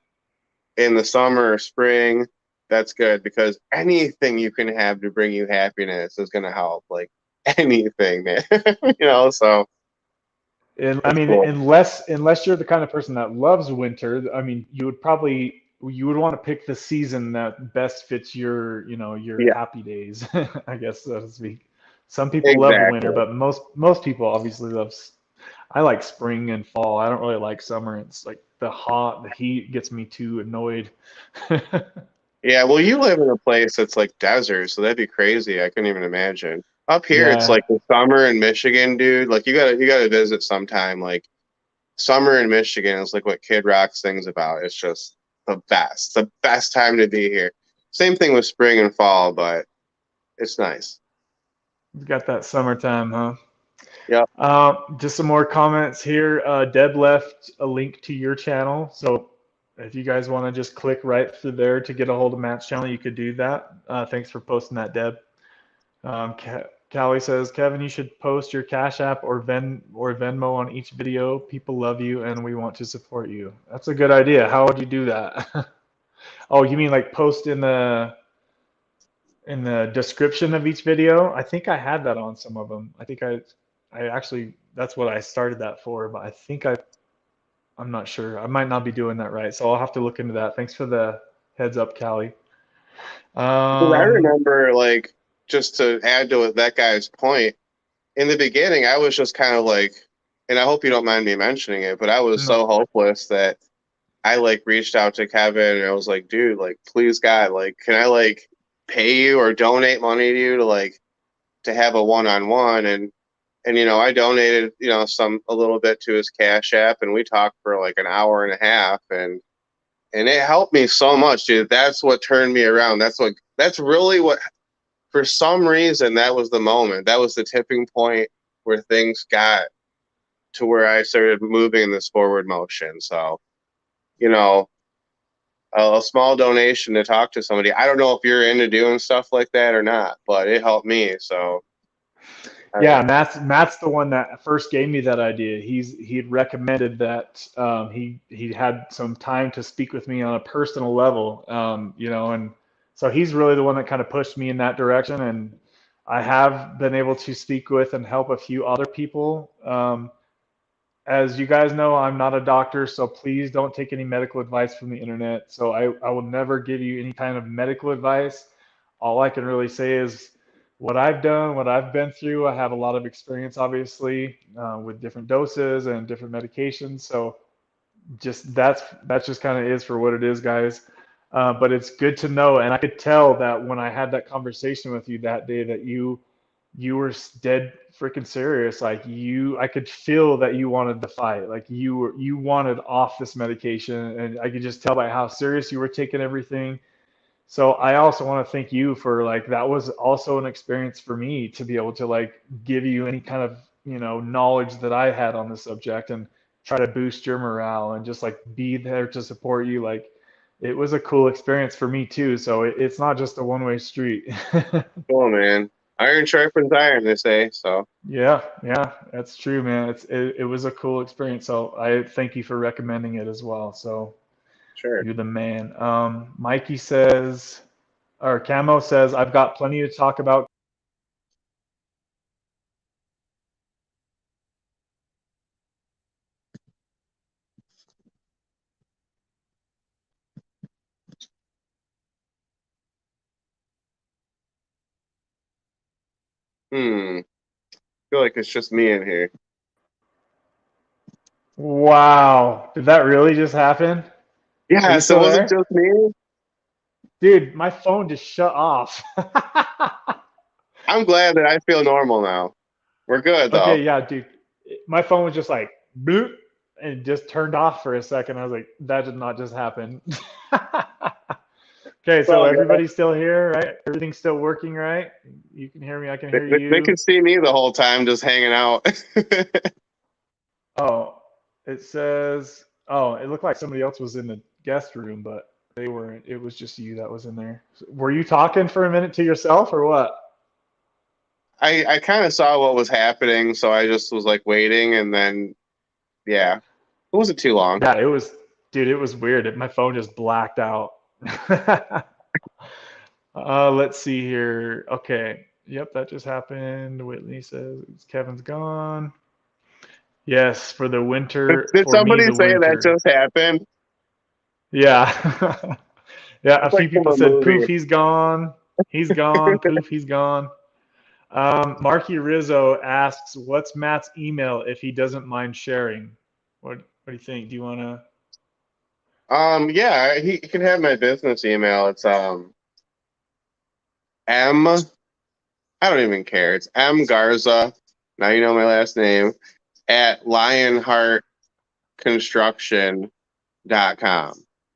in the summer or spring, that's good because anything you can have to bring you happiness is gonna help. Like anything, man. So And I it's mean, cool. unless you're the kind of person that loves winter, I mean, you would want to pick the season that best fits your Yeah, happy days, I guess, so to speak. Some people love winter, exactly. but most people obviously I like spring and fall. I don't really like summer. It's like the heat gets me too annoyed. Yeah, well, you live in a place that's like desert, so that'd be crazy. I couldn't even imagine. Up here, it's Yeah, like the summer in Michigan, dude. Like you gotta visit sometime. Like summer in Michigan is like what Kid Rock sings about. It's just the best time to be here. Same thing with spring and fall, but it's nice. you got that summertime, huh? Yep. Just some more comments here. Deb left a link to your channel. So if you guys want to just click right through there to get a hold of Matt's channel, you could do that. Thanks for posting that, Deb. Callie says, Kevin, you should post your Cash App or Venmo on each video. People love you and we want to support you. That's a good idea. How would you do that? Oh, you mean like post in the description of each video? I think I had that on some of them. I think I actually that's what I started that for, but I think I'm not sure. I might not be doing that right, so I'll have to look into that. Thanks for the heads up, Callie. Because I Um, remember like just to add to that guy's point, in the beginning, I was just kind of like, and I hope you don't mind me mentioning it, but I was No. so hopeless that I like reached out to Kevin and I was like, dude, like, please God, like, can I like pay you or donate money to you to like to have a one-on-one? And you know, I donated, you know, a little bit to his Cash App, and we talked for like an hour and a half, and it helped me so much, dude. That's what turned me around. That's really what, for some reason, that was the moment. That was the tipping point where things got to where I started moving in this forward motion. So, you know, a small donation to talk to somebody. I don't know if you're into doing stuff like that or not, but it helped me. So, Yeah, Matt's the one that first gave me that idea. He'd recommended that he had some time to speak with me on a personal level, you know, and so he's really the one that kind of pushed me in that direction. And I have been able to speak with and help a few other people. As you guys know, I'm not a doctor, so please don't take any medical advice from the internet. So I will never give you any kind of medical advice. All I can really say is what I've done, what I've been through. I have a lot of experience, obviously, with different doses and different medications. So just that's just kind of is for what it is, guys. But it's good to know, and I could tell that when I had that conversation with you that day that you were dead freaking serious. Like I could feel that you wanted to fight. Like you wanted off this medication, and I could just tell by how serious you were taking everything. So I also want to thank you for like that was also an experience for me to be able to like give you any kind of knowledge that I had on the subject and try to boost your morale and just like be there to support you. Like it was a cool experience for me too. So it's not just a one-way street. cool, man. Iron sharpens iron, they say. So, Yeah, that's true, man. It was a cool experience. So I thank you for recommending it as well. So sure. you're the man. Mikey says, or Camo says, I've got plenty to talk about. I feel like it's just me in here. Wow, did that really just happen? Are Yeah, you so still was it there? just me? Dude, my phone just shut off. I'm glad that I feel normal now. We're good though. Okay, yeah, dude. My phone was just like bloop and just turned off for a second. I was like, that did not just happen. Okay, It's so all good. everybody's still here, right? Everything's still working, right? You can hear me, I can They, hear they, they you. could see me the whole time just hanging out. Oh, it says, oh, it looked like somebody else was in the guest room, but they weren't. It was just you that was in there. Were you talking for a minute to yourself or what? I kind of saw what was happening, so I just was like waiting, and then yeah, it wasn't too long. Yeah, it was, dude, it was weird. My phone just blacked out. Let's see here. Okay. Yep, that just happened. Whitney says Kevin's gone. Yes, for the winter, Did for me, somebody the say that winter. just happened? Yeah. Yeah, a It's like few from people a said, movie. poof, he's gone. He's gone. Poof, he's gone. Marky Rizzo asks, what's Matt's email if he doesn't mind sharing? What do you think? Do you want to? Yeah, he can have my business email. It's M. I don't even care. It's M Garza. Now you know my last name at lionheartconstruction.com.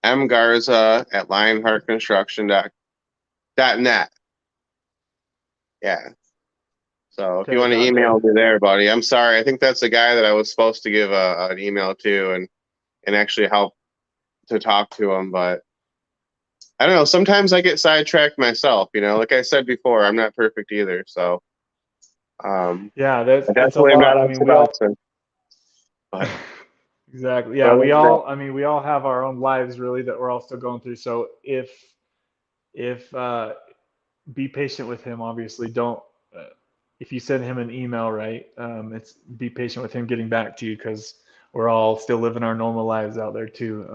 M Garza at lionheartconstruction.net. Yeah. So if you Okay, want to got email it. me there, buddy, I'm sorry. I think that's the guy that I was supposed to give an email to and actually help to talk to him. But I don't know. Sometimes I get sidetracked myself. You know, like I said before, I'm not perfect either. So Yeah, I that's a definitely am not lot. I on mean, we all Suboxone. But exactly. Yeah, other than that, I mean, we all have our own lives really that we're all still going through. So if be patient with him. Obviously, don't. Uh, if you send him an email, right? It's be patient with him getting back to you because we're all still living our normal lives out there too.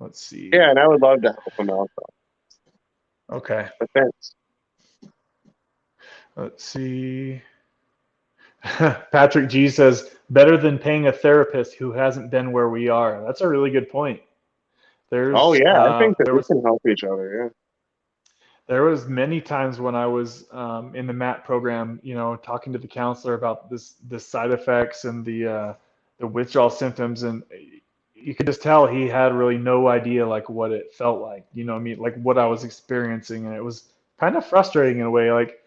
Let's yeah, see. and I would love to help him out. Okay. But thanks. Let's see. Patrick G says, better than paying a therapist who hasn't been where we are. That's a really good point. Oh There's yeah, I think that there we was can help each other. there was many times when I was in the MAT program, you know, talking to the counselor about the side effects and the withdrawal symptoms, and you could just tell he had really no idea like what it felt like, you know what I mean, like what I was experiencing, and it was kind of frustrating in a way, like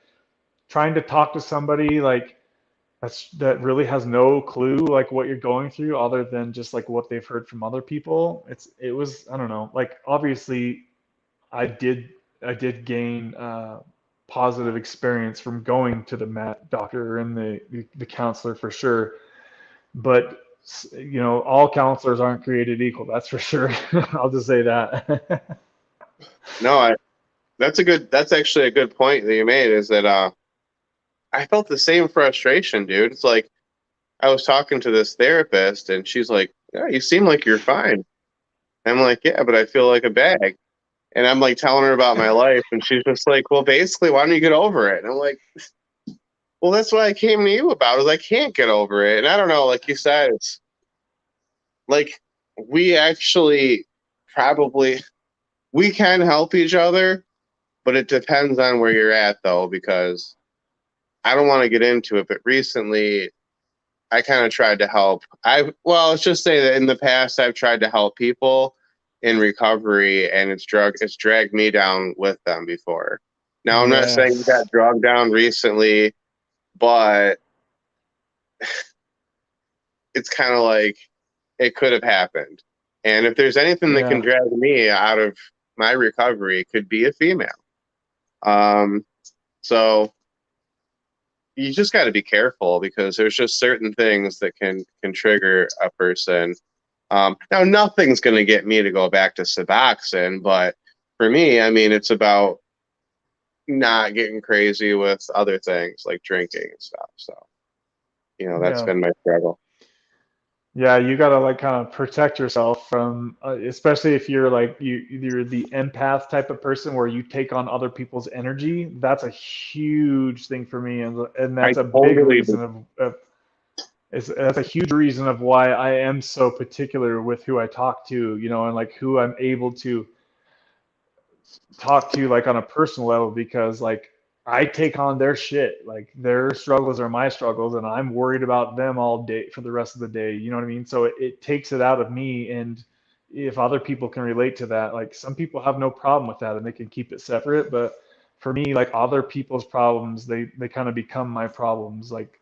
trying to talk to somebody like that really has no clue like what you're going through other than just like what they've heard from other people. It was, I don't know, like obviously I did I did gain positive experience from going to the mat doctor and the counselor for sure. But you know, all counselors aren't created equal. That's for sure. I'll just say that. No, that's actually a good point that you made, is that I felt the same frustration, dude. It's like I was talking to this therapist and she's like, "Yeah, you seem like you're fine." And I'm like, "Yeah, but I feel like a bag." And I'm like telling her about my life, and she's just like, "Well, basically, why don't you get over it?" And I'm like, "Well, that's what I came to you about. Is I can't get over it." And I don't know, like you said, it's like we actually probably we can help each other, but it depends on where you're at, though, because I don't want to get into it, but recently I kind of tried to help. Let's just say that in the past I've tried to help people in recovery, and it's dragged me down with them before. Now I'm not saying you Yes. got dragged down recently, but it's kind of like it could have happened. And if there's anything that can Yeah. drag me out of my recovery, it could be a female. Um, so you just got to be careful, because there's just certain things that can trigger a person. Now, nothing's going to get me to go back to Suboxone, but for me, I mean, it's about not getting crazy with other things like drinking and stuff. So, that's Yeah. been my struggle. Yeah, you gotta like kind of protect yourself from, especially if you're like you're the empath type of person where you take on other people's energy. That's a huge thing for me, and I that's a big totally reason that's a huge reason of why I am so particular with who I talk to, you know, and like who I'm able to talk to like on a personal level, because like I take on their shit. Like their struggles are my struggles, and I'm worried about them all day for the rest of the day. You know what I mean? So it takes it out of me. And if other people can relate to that, like some people have no problem with that and they can keep it separate. But for me, like other people's problems, they kind of become my problems. Like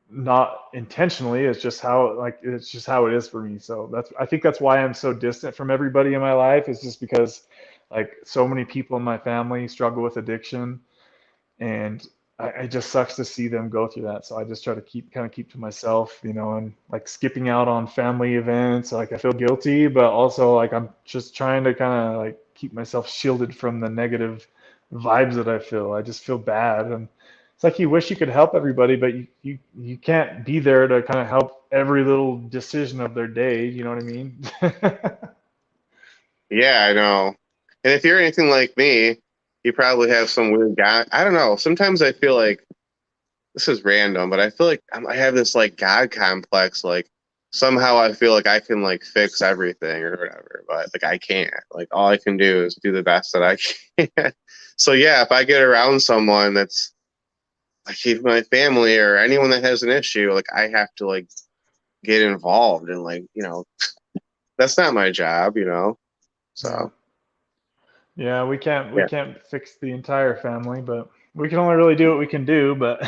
not intentionally, it's just how it is for me. So I think that's why I'm so distant from everybody in my life, is just because like so many people in my family struggle with addiction, and it just sucks to see them go through that. So I just try to keep to myself, you know, and like skipping out on family events, like I feel guilty, but also like I'm just trying to kind of like keep myself shielded from the negative vibes that I feel. I just feel bad, and it's like you wish you could help everybody, but you can't be there to kind of help every little decision of their day. You know what I mean? Yeah, I know. And if you're anything like me, you probably have some weird guy. I don't know. Sometimes I feel like this is random, but I feel like I have this like God complex. Like somehow I feel like I can like fix everything or whatever, but like I can't. Like all I can do is do the best that I can. So yeah, if I get around someone that's like even my family or anyone that has an issue, like I have to like get involved, and like that's not my job. Yeah. So Yeah, we yeah, can't fix the entire family, but we can only really do what we can do. But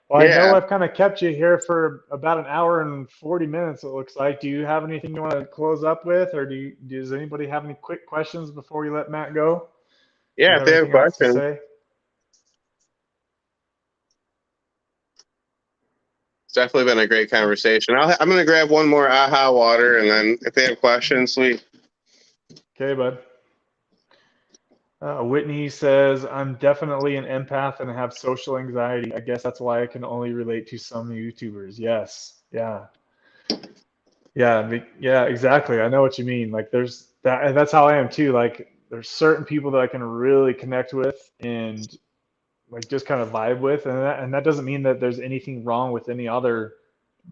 well, I know yeah, I've kind of kept you here for about an hour and 40 minutes, it looks like. Do you have anything you want to close up with, or does anybody have any quick questions before we let Matt go? Do yeah. you If have they have anything else to questions, say? it's definitely been a great conversation. I'm gonna grab one more aha water, and then if they have questions, sweet. Okay, bud. Whitney says, I'm definitely an empath and have social anxiety. I guess that's why I can only relate to some YouTubers. Yes. Yeah. Yeah, yeah, exactly. I know what you mean. Like there's that, and that's how I am too. Like there's certain people that I can really connect with, and like just kind of vibe with, and that doesn't mean that there's anything wrong with any other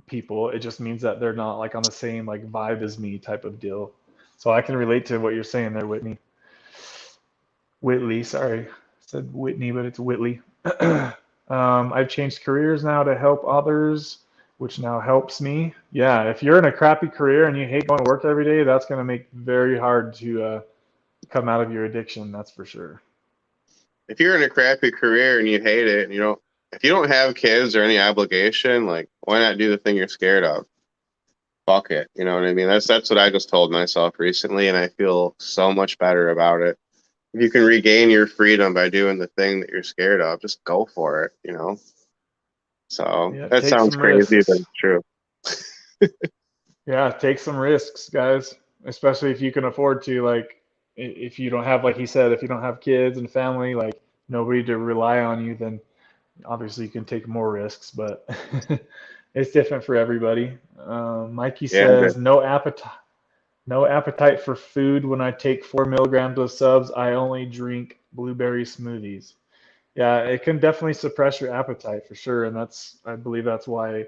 people. It just means that they're not like on the same like vibe as me type of deal. So I can relate to what you're saying there, Whitley, sorry, I said Whitney, but it's Whitley. I've changed careers now to help others, which now helps me. Yeah, if you're in a crappy career and you hate going to work every day, that's going to make it very hard to come out of your addiction. That's for sure. If you're in a crappy career and you hate it, and if you don't have kids or any obligation, like why not do the thing you're scared of? Fuck it. You know what I mean? That's what I just told myself recently, and I feel so much better about it. If you can regain your freedom by doing the thing that you're scared of, just go for it, So Yeah, that take sounds some crazy, but risks. it's true. Yeah, take some risks, guys. Especially if you can afford to. Like, if you don't have, like he said, if you don't have kids and family, like nobody to rely on you, then obviously you can take more risks. But it's different for everybody. Mikey Yeah, says no appetite for food when I take 4 milligrams of subs. I only drink blueberry smoothies. Yeah, it can definitely suppress your appetite for sure, and I believe that's why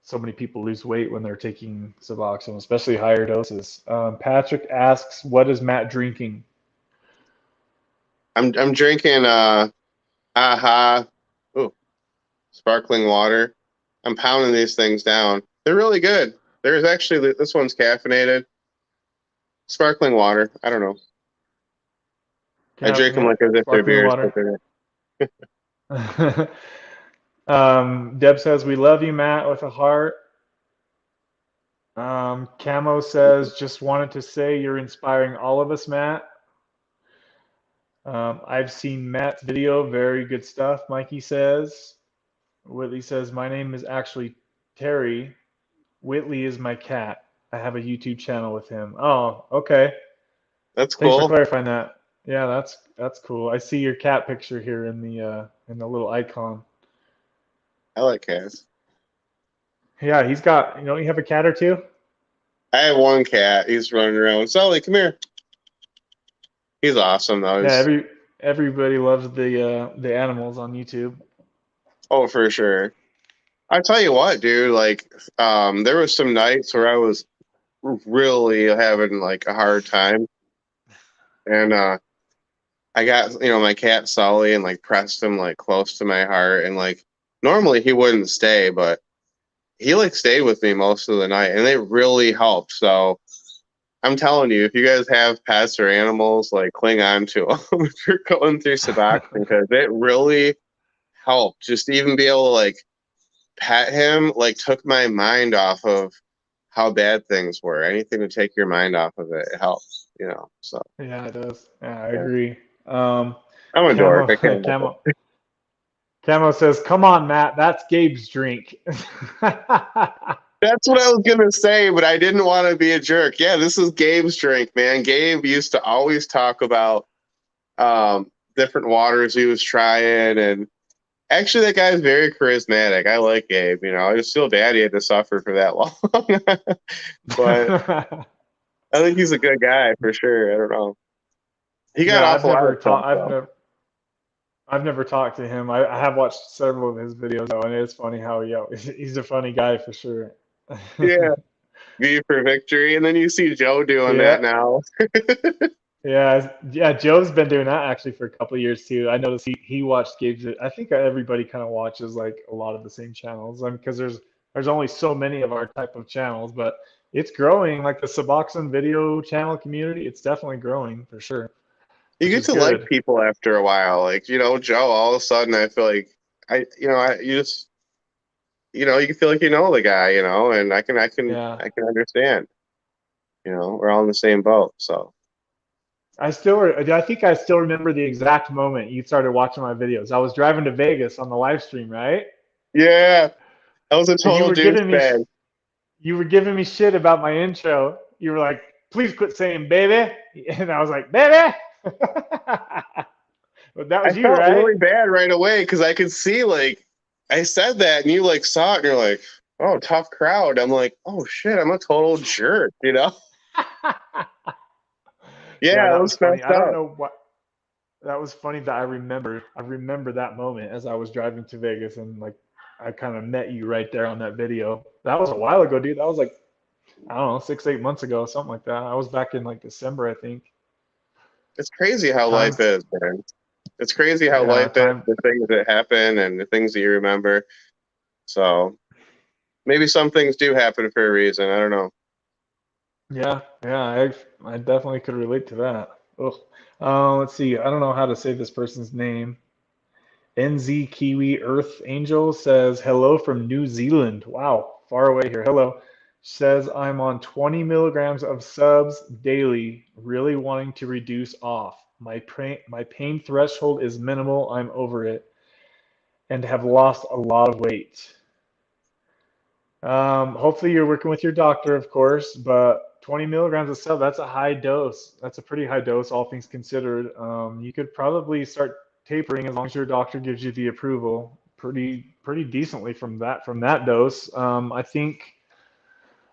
so many people lose weight when they're taking Suboxone, especially higher doses. Patrick asks, "What is Matt drinking?" I'm drinking aha, ooh, sparkling water. I'm pounding these things down. They're really good. There's actually this one's caffeinated. Sparkling water. I don't know. I drink them Caffeinated like as if they're sparkling beers, water. but they're Deb says, "We love you, Matt," with a heart. Camo says, "Just wanted to say you're inspiring all of us, Matt." I've seen Matt's video. Very good stuff, Mikey says. Whitley says, "My name is actually Terry. Whitley is my cat. I have a YouTube channel with him." Oh, okay. that's Thanks for cool. clarifying that. Yeah, that's cool. I see your cat picture here in the little icon. I like cats. Yeah, he's got, you have a cat or two? I have one cat. He's running around. Sully, come here. He's awesome though. Yeah, everybody loves the animals on YouTube. Oh, for sure. I tell you what, dude. Like, there was some nights where I was really having like a hard time, and I got my cat Sully and like pressed him like close to my heart, and like normally he wouldn't stay, but he like stayed with me most of the night, and it really helped. So I'm telling you, if you guys have pets or animals, like cling on to them if you're going through Suboxone, because it really helped. Just to even be able to like pet him, like took my mind off of how bad things were. Anything to take your mind off of it, it helps. So Yeah, it does. Yeah, I yeah, agree. I'm a dork. Camo, I can't help Camo, it. Camo says, "Come on, Matt, that's Gabe's drink." That's what I was gonna say, but I didn't want to be a jerk. Yeah, this is Gabe's drink, man. Gabe used to always talk about different waters he was trying, and actually, that guy's very charismatic. I like Gabe. I just feel bad he had to suffer for that long, but I think he's a good guy for sure. I don't know. He got Yeah, off a lot of stuff though. I've never talked to him. I have watched several of his videos though, and it's funny how he's a funny guy for sure. Yeah, V for victory, and then you see Joe doing Yeah, that now. yeah. Joe's been doing that actually for a couple of years too. I noticed he watched Gabe's. I think everybody kind of watches like a lot of the same channels. I mean, because there's only so many of our type of channels, but it's growing. Like the Suboxone video channel community, it's definitely growing for sure, You which get is to like good. people after a while, like Joe. All of a sudden, I feel like you just you can feel like you know the guy, and Yeah. I can understand. We're all in the same boat, so. I think I still remember the exact moment you started watching my videos. I was driving to Vegas on the live stream, right? Yeah, that was a And total douchebag. you were giving me shit about my intro. You were like, "Please quit saying baby," and I was like, "Baby." But that I was you, felt right? really bad right away because I could see like I said that and you like saw it and you're like, oh, tough crowd. I'm like, oh shit, I'm a total jerk. Yeah, Yeah, it that was was funny. messed I don't up. know what. that was funny that I remember that moment as I was driving to Vegas and like I kind of met you right there on that video. That was a while ago, dude. That was like I don't know, 6, 8 months ago, something like that. I was back in like December, I think. It's crazy how Time, life is, man. It's crazy how yeah, life is, time, the things that happen and the things that you remember. So maybe some things do happen for a reason. I don't know. yeah, yeah. I definitely could relate to that. Ugh. Let's see. I don't know how to say this person's name. NZ Kiwi Earth Angel says hello from New Zealand. Wow, far away here. Hello. Says I'm on 20 milligrams of subs daily, really wanting to reduce off. My pain threshold is minimal. I'm over it and have lost a lot of weight. Hopefully you're working with your doctor, of course, but 20 milligrams of sub, that's a high dose. That's a pretty high dose, all things considered. You could probably start tapering as long as your doctor gives you the approval pretty decently from that dose. I think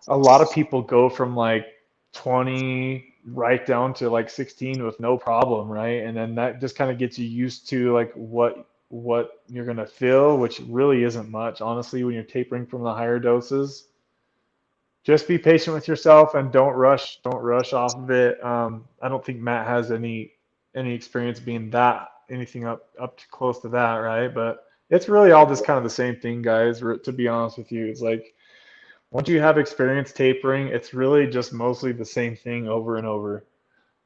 a lot of people go from like 20 right down to like 16 with no problem, right? And then that just kind of gets you used to like what you're gonna feel, which really isn't much, honestly, when you're tapering from the higher doses. Just be patient with yourself and don't rush off of it. I don't think Matt has any experience being that anything up to close to that, right? But it's really all just kind of the same thing, guys. To be honest with you, it's like once you have experience tapering, it's really just mostly the same thing over and over.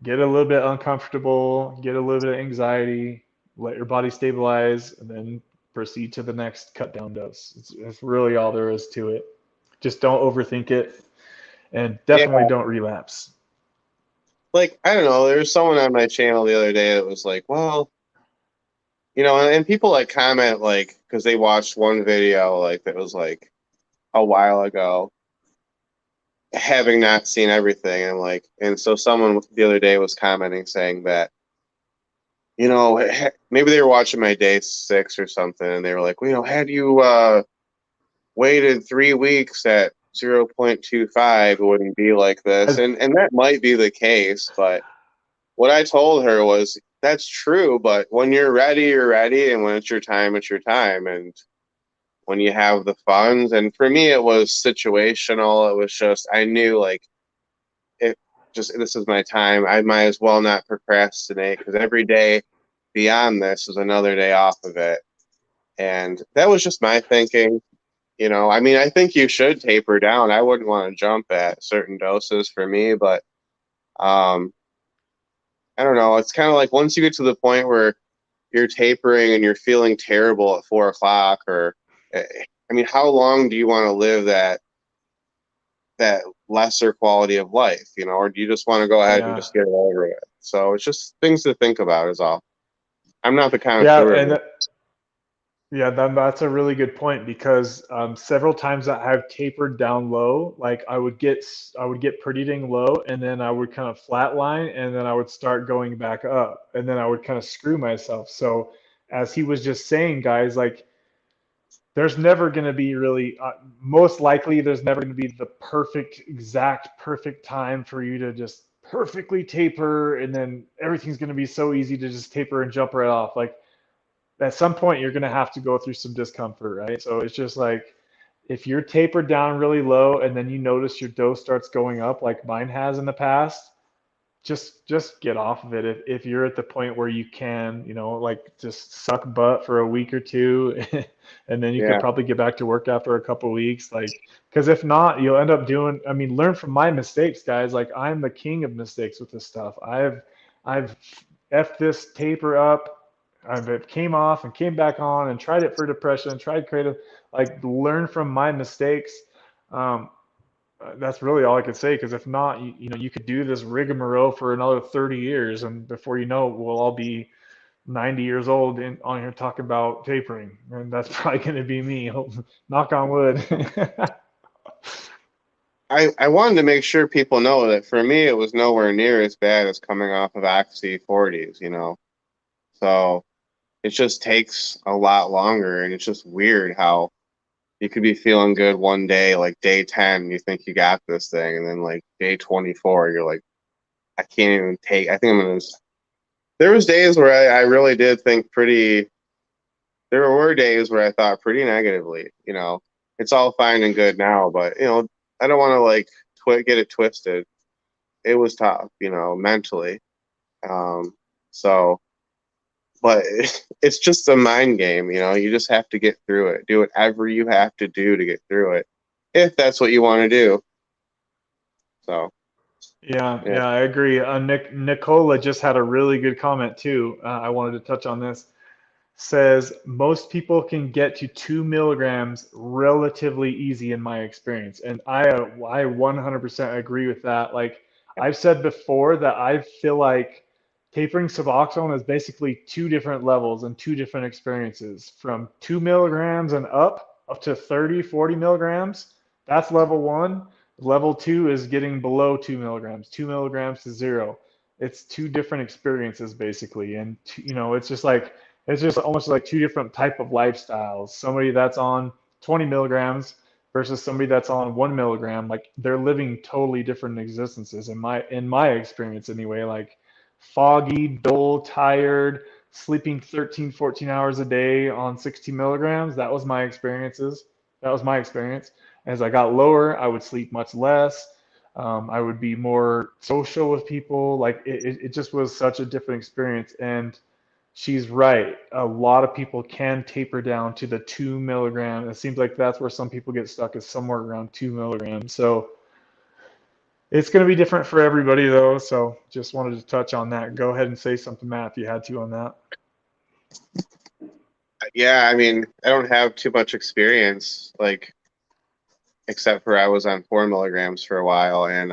Get a little bit uncomfortable, get a little bit of anxiety, let your body stabilize, and then proceed to the next cut down dose. It's really all there is to it. Just don't overthink it and Yeah, definitely don't relapse. like I don't know. There was someone on my channel the other day that was like, "Well, and people like comment like because they watched one video like that was like a while ago, having not seen everything, and and so someone the other day was commenting saying that maybe they were watching my day 6 or something, and they were like, well, had you waited 3 weeks at 0.25, it wouldn't be like this, As, and that might be the case, but what I told her was that's true, but when you're ready, you're ready, and when it's your time, and when you have the funds, and for me, it was situational. It was just I knew like it just this is my time. I might as well not procrastinate because every day beyond this is another day off of it. And that was just my thinking. I mean, I think you should taper down. I wouldn't want to jump at certain doses for me, but um, I don't know. It's kind of like once you get to the point where you're tapering and you're feeling terrible at 4 o'clock, or I mean, how long do you want to live that lesser quality of life, or do you just want to go ahead and yeah, just get it over with? So it's just things to think about is all. I'm not the yeah, connoisseur of and it. yeah, that's a really good point because several times that I've tapered down low, like I would get pretty dang low, and then I would kind of flatline, and then I would start going back up, and then I would kind of screw myself. So as he was just saying, guys, like there's never going to be really, most likely, there's never going to be the perfect time for you to just perfectly taper, and then everything's going to be so easy to just taper and jump right off. Like at some point you're going to have to go through some discomfort, right? So it's just like if you're tapered down really low and then you notice your dose starts going up like mine has in the past, just get off of it. If you're at the point where you can, like just suck butt for a week or two, and then you could Yeah, probably get back to work after a couple of weeks. Like, because if not, you'll end up doing. I mean, learn from my mistakes, guys. Like I'm the king of mistakes with this stuff. I've effed this taper up. It came off and came back on and tried it for depression, tried creative. Like learn from my mistakes. Um, that's really all I could say because if not, you could do this rigmarole for another 30 years, and before you know it, we'll all be 90 years old on here talking about tapering, and that's probably going to be me. Knock on wood. I wanted to make sure people know that for me, it was nowhere near as bad as coming off of Oxy 40s. So it just takes a lot longer, and it's just weird how you could be feeling good one day, like day 10, you think you got this thing, and then like day 24, you're like, I can't even take. I think I'm gonna. There was days where I really did think pretty. There were days where I thought pretty negatively. You know, it's all fine and good now, but you know, I don't want to like get it twisted. It was tough, you know, mentally. Um, so, but it's just a mind game, you know. You just have to get through it. Do whatever you have to do to get through it, if that's what you want to do. So, Yeah, yeah. yeah, I agree. Nicola just had a really good comment too. I wanted to touch on this. Says most people can get to 2 milligrams relatively easy in my experience, and I 100% agree with that. Like I've said before, that I feel like tapering Suboxone is basically two different levels and two different experiences. From 2 milligrams and up to 30, 40 milligrams. That's level one. Level two is getting below 2 milligrams, 2 milligrams to zero. It's two different experiences basically, and you know, it's just almost like two different type of lifestyles. Somebody that's on 20 milligrams versus somebody that's on 1 milligram, like they're living totally different existences in my experience anyway. Like foggy, dull, tired, sleeping 13, 14 hours a day on 16 milligrams. That was my experiences. That was my experience. As I got lower, I would sleep much less. I would be more social with people. Like it just was such a different experience. And she's right. A lot of people can taper down to the 2 milligram. It seems like that's where some people get stuck, is somewhere around 2 milligrams. So it's going to be different for everybody, though. So just wanted to touch on that. Go ahead and say something, Matt, if you had to on that. Yeah, I mean, I don't have too much experience, like except for I was on 4 milligrams for a while, and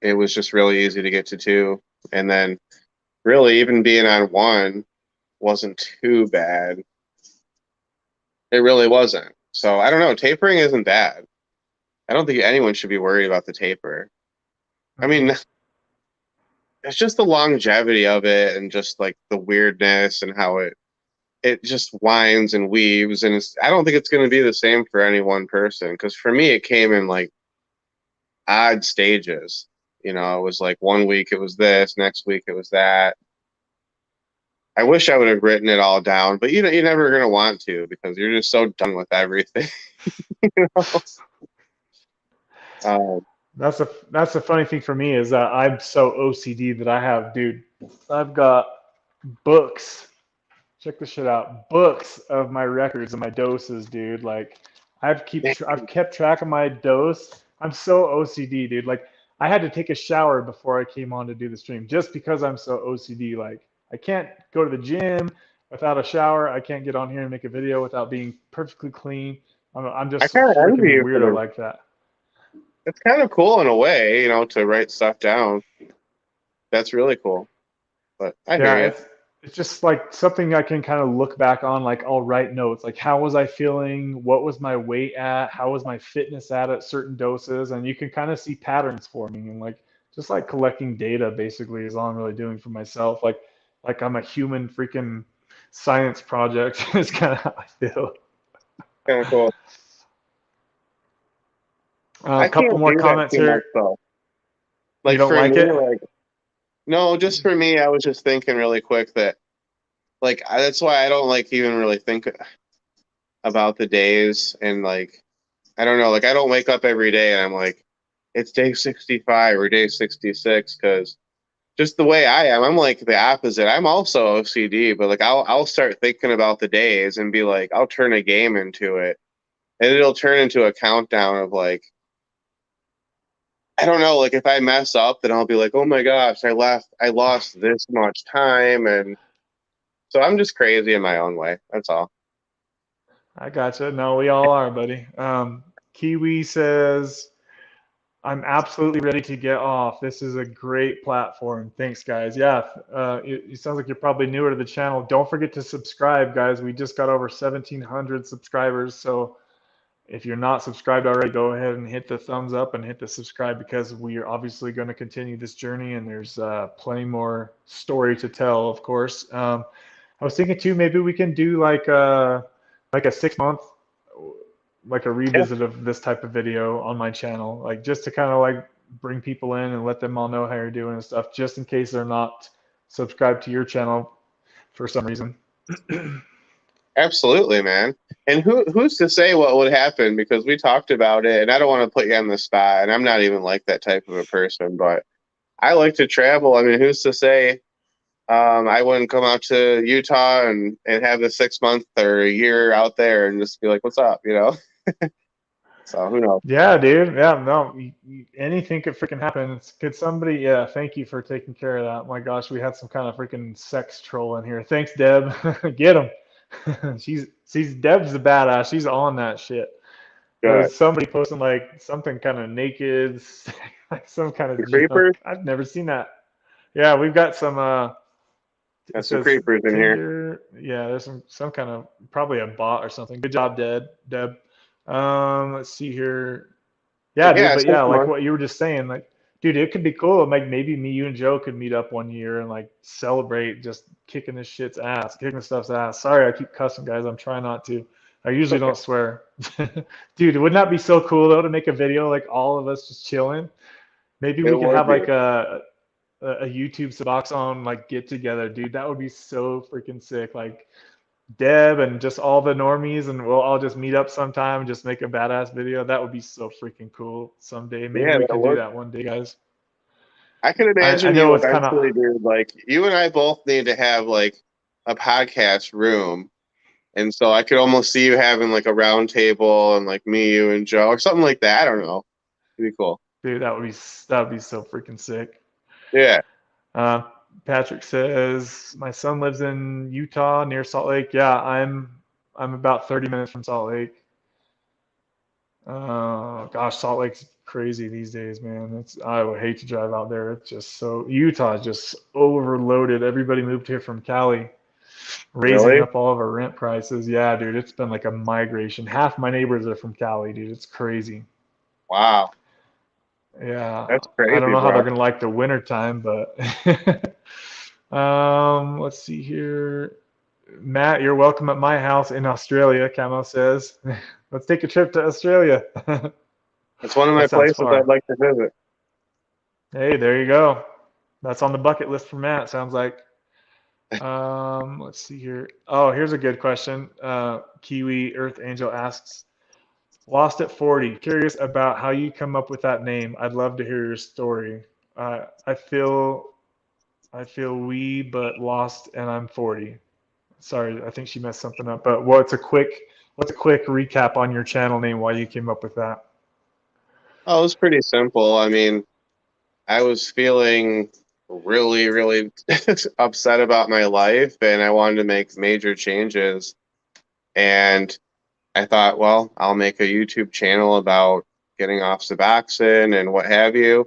it was just really easy to get to two, and then really even being on one wasn't too bad. It really wasn't. So I don't know. Tapering isn't bad. I don't think anyone should be worried about the taper. I Okay. mean, it's just the longevity of it and just like the weirdness and how it just winds and weaves, and I don't think it's going to be the same for any one person, because for me it came in like odd stages. You know, it was like one week it was this, next week it was that. I wish I would have written it all down, but you know, you're never going to want to, because you're just so done with everything. You know? um, That's the funny thing for me, is that I'm so OCD that I have, dude, I've got books. Check this shit out. Books of my records and my doses, dude. Like I've kept track of my dose. I'm so OCD, dude. Like I had to take a shower before I came on to do the stream, just because I'm so OCD. Like I can't go to the gym without a shower. I can't get on here and make a video without being perfectly clean. I'm I just kind of envy freaking you for weirdo the. like that. It's kind of cool in a way, you know, to write stuff down. That's really cool. But I hear Yeah, you. it's just like something I can kind of look back on. Like I'll write notes, like how was I feeling? What was my weight at? How was my fitness at certain doses? And you can kind of see patterns forming, and like just like collecting data basically is all I'm really doing for myself. Like I'm a human freaking science project. It's kind of how I feel. Kind of cool. A I couple can't more do that comments too much here. though. You Like don't for like me, it? like no, just for me, I was just thinking really quick that like that's why I don't like even really think about the days, and like I don't know, like I don't wake up every day and I'm like it's day 65 or day 66, because just the way I am, I'm like the opposite. I'm also OCD, but like I'll start thinking about the days and be like I'll turn a game into it, and it'll turn into a countdown of like I don't know, like if I mess up, then I'll be like, oh my gosh, I lost this much time, and so I'm just crazy in my own way. That's all. I gotcha. No, we all are, buddy. Kiwi says, I'm absolutely ready to get off. This is a great platform. Thanks, guys. Yeah, it sounds like you're probably newer to the channel. Don't forget to subscribe, guys. We just got over 1,700 subscribers. So if you're not subscribed already, go ahead and hit the thumbs up and hit the subscribe, because we are obviously going to continue this journey, and there's plenty more story to tell, of course. I was thinking too, maybe we can do like a 6 month, like a Yeah. revisit of this type of video on my channel, like just to kind of like bring people in and let them all know how you're doing and stuff, just in case they're not subscribe to your channel for some reason. Absolutely, man. And who's to say what would happen? Because we talked about it, and I don't want to put you on the spot, and I'm not even like that type of a person, but I like to travel. I mean, who's to say I wouldn't come out to Utah and have a 6 month or a year out there and just be like, what's up, you know? So who knows? Yeah, dude. Yeah, no, anything could freaking happen. Could somebody, yeah, thank you for taking care of that. My gosh, we had some kind of freaking sex troll in here. Thanks, Deb. Get him. She's Deb's the badass. She's on that shit. There Good. was somebody posting like something kind of naked, like some kind The of junk. creepers? I've never seen that. Yeah, we've got some it Got some says creepers in here. Tinder. Yeah, there's some kind of probably a bot or something. Good job, Deb. Let's see here. Yeah, But dude, yeah, but yeah, 6 months. like what you were just saying, like, dude, it could be cool. Like maybe me, you, and Joe could meet up one year and like celebrate just kicking this shit's ass, kicking this stuff's ass. Sorry, I keep cussing, guys. I'm trying not to. I usually Okay. don't swear. Dude, wouldn't that be so cool though to make a video like all of us just chilling? Maybe It we could would have be. like a YouTube Suboxone like get together, dude. That would be so freaking sick. Like Deb and just all the normies, and we'll all just meet up sometime and just make a badass video. That would be so freaking cool someday. Maybe Yeah, we that could do would. that one day, guys. I can I imagine know you it's kind of, eventually, dude. Like you and I both need to have like a podcast room. And so I could almost see you having like a round table and like me, you, and Joe or something like that. I don't know. It'd be cool. dude, that would be so freaking sick. Yeah. Uh, Patrick says my son lives in Utah near Salt Lake. Yeah, I'm about 30 minutes from Salt Lake. Gosh, Salt Lake's crazy these days, man. I would hate to drive out there. It's just so Utah is just overloaded. Everybody moved here from Cali, raising Really? up all of our rent prices. Yeah, dude, it's been like a migration. Half my neighbors are from Cali, dude. It's crazy. Wow. Yeah, That's I don't crazy, know how they're bro. gonna like the winter time, but let's see here. Matt, you're welcome at my house in Australia, Camo says. Let's take a trip to Australia. It's one of my That sounds places I'd far. like to visit. Hey, there you go. That's on the bucket list for Matt, sounds like. Let's see here. Oh, here's a good question. Kiwi Earth Angel asks, Lost at 40. Curious about how you come up with that name. I'd love to hear your story. I feel wee but lost and I'm 40. Sorry, I think she messed something up. But what's a quick recap on your channel name? Why you came up with that? Oh, it was pretty simple. I mean, I was feeling really, really upset about my life and I wanted to make major changes. And I thought, well, I'll make a YouTube channel about getting off Suboxone and what have you.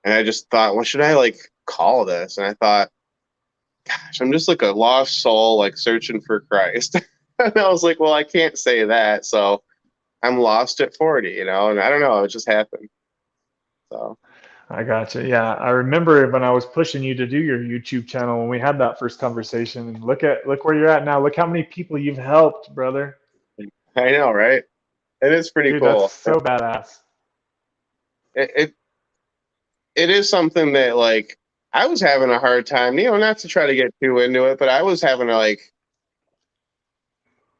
And I just thought, what should I like call this? And I thought, gosh, I'm just like a lost soul, like searching for Christ. And I was like, well, I can't say that. So I'm lost at 40, you know, and I don't know, it just happened. So I gotcha. Yeah, I remember when I was pushing you to do your YouTube channel when we had that first conversation. And look where you're at now. Look how many people you've helped, brother. I know, right? It is pretty Dude, that's cool. so badass. It it is something that like I was having a hard time, you know, not to try to get too into it, but I was having to like,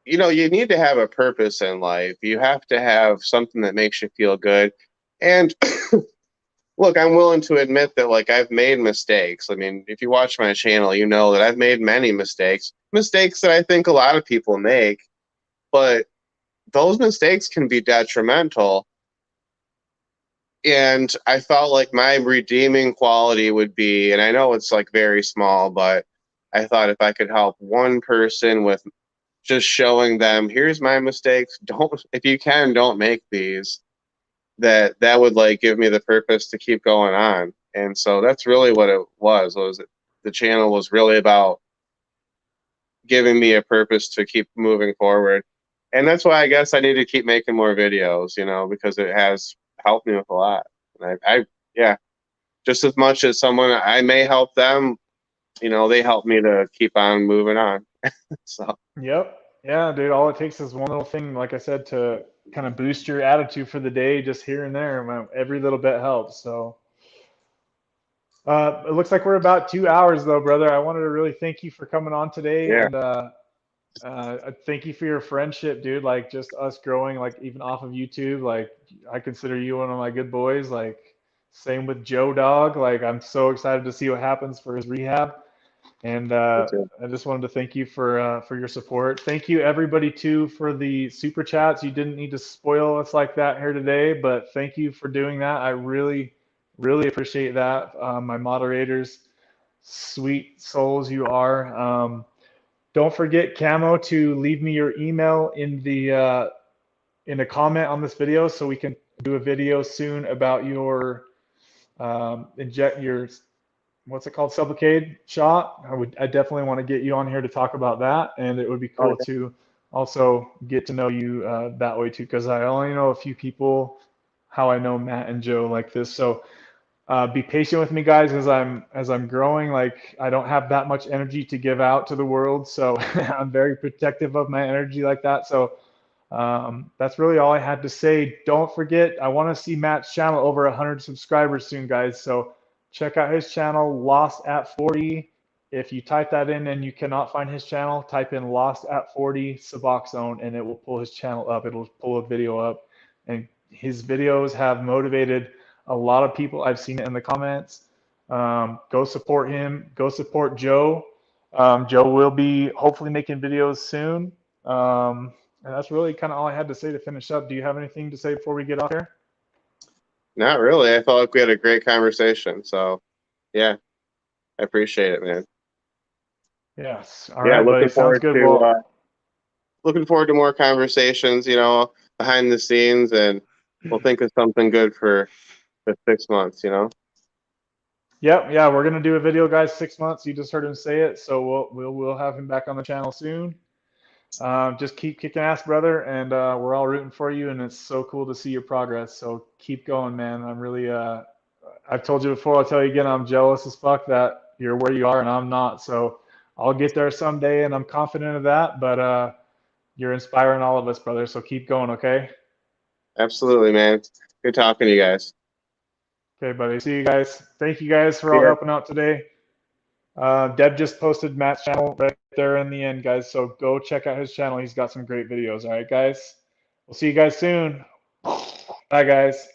you know, you need to have a purpose in life. You have to have something that makes you feel good. And look, I'm willing to admit that like I've made mistakes. I mean, if you watch my channel, you know that I've made many mistakes. Mistakes that I think a lot of people make, but those mistakes can be detrimental. And I felt like my redeeming quality would be, and I know it's like very small, but I thought if I could help one person with just showing them, here's my mistakes, don't, if you can, don't make these, that would like give me the purpose to keep going on. And so that's really what it was the channel was really about giving me a purpose to keep moving forward. And that's why I guess I need to keep making more videos, you know, because it has helped me with a lot. And yeah, just as much as someone I may help them, you know, they help me to keep on moving on. So Yep. Yeah, dude. All it takes is one little thing, like I said, to kind of boost your attitude for the day, just here and there. Man, every little bit helps. So It looks like we're about 2 hours though, brother. I wanted to really thank you for coming on today, Yeah. and thank you for your friendship, dude. Like just us growing, like even off of YouTube. Like I consider you one of my good boys. Like same with Joe Dog. Like I'm so excited to see what happens for his rehab. And Me too. I just wanted to thank you for your support. Thank you everybody too for the super chats. You didn't need to spoil us like that here today, but thank you for doing that. I really, really appreciate that. My moderators, sweet souls you are. Don't forget, Camo, to leave me your email in a comment on this video so we can do a video soon about your inject your what's it called, Sublocade shot. I definitely want to get you on here to talk about that, and it would be Oh, cool to also get to know you that way too, because I only know a few people how I know Matt and Joe like this. So be patient with me, guys, as I'm growing. Like I don't have that much energy to give out to the world, so I'm very protective of my energy like that. So that's really all I had to say. Don't forget, I want to see Matt's channel over 100 subscribers soon, guys. So check out his channel, Lost at 40. If you type that in and you cannot find his channel, type in Lost at 40 Suboxone, and it will pull his channel up. It'll pull a video up, and his videos have motivated a lot of people. I've seen it in the comments. Go support him. Go support Joe. Joe will be hopefully making videos soon. And that's really kind of all I had to say to finish up. Do you have anything to say before we get off here? not really. I felt like we had a great conversation. So, yeah, I appreciate it, man. Yes. All Yeah, right, buddy. Sounds good. Well, looking forward to more conversations, behind the scenes, and we'll think of something good for the 6 months, yep, yeah, we're gonna do a video, guys. 6 months. You just heard him say it, so we'll have him back on the channel soon. Just keep kicking ass, brother, and we're all rooting for you. And it's so cool to see your progress. So keep going, man. I'm really I've told you before. I'll tell you again. I'm jealous as fuck that you're where you are and I'm not. So I'll get there someday, and I'm confident of that. But you're inspiring all of us, brother. So keep going, okay? Absolutely, man. Good talking to you guys. Okay, buddy. See you guys. Thank you guys for See all ya. helping out today. Deb just posted Matt's channel right there in the end, guys. So go check out his channel. He's got some great videos. All right, guys. We'll see you guys soon. Bye, guys.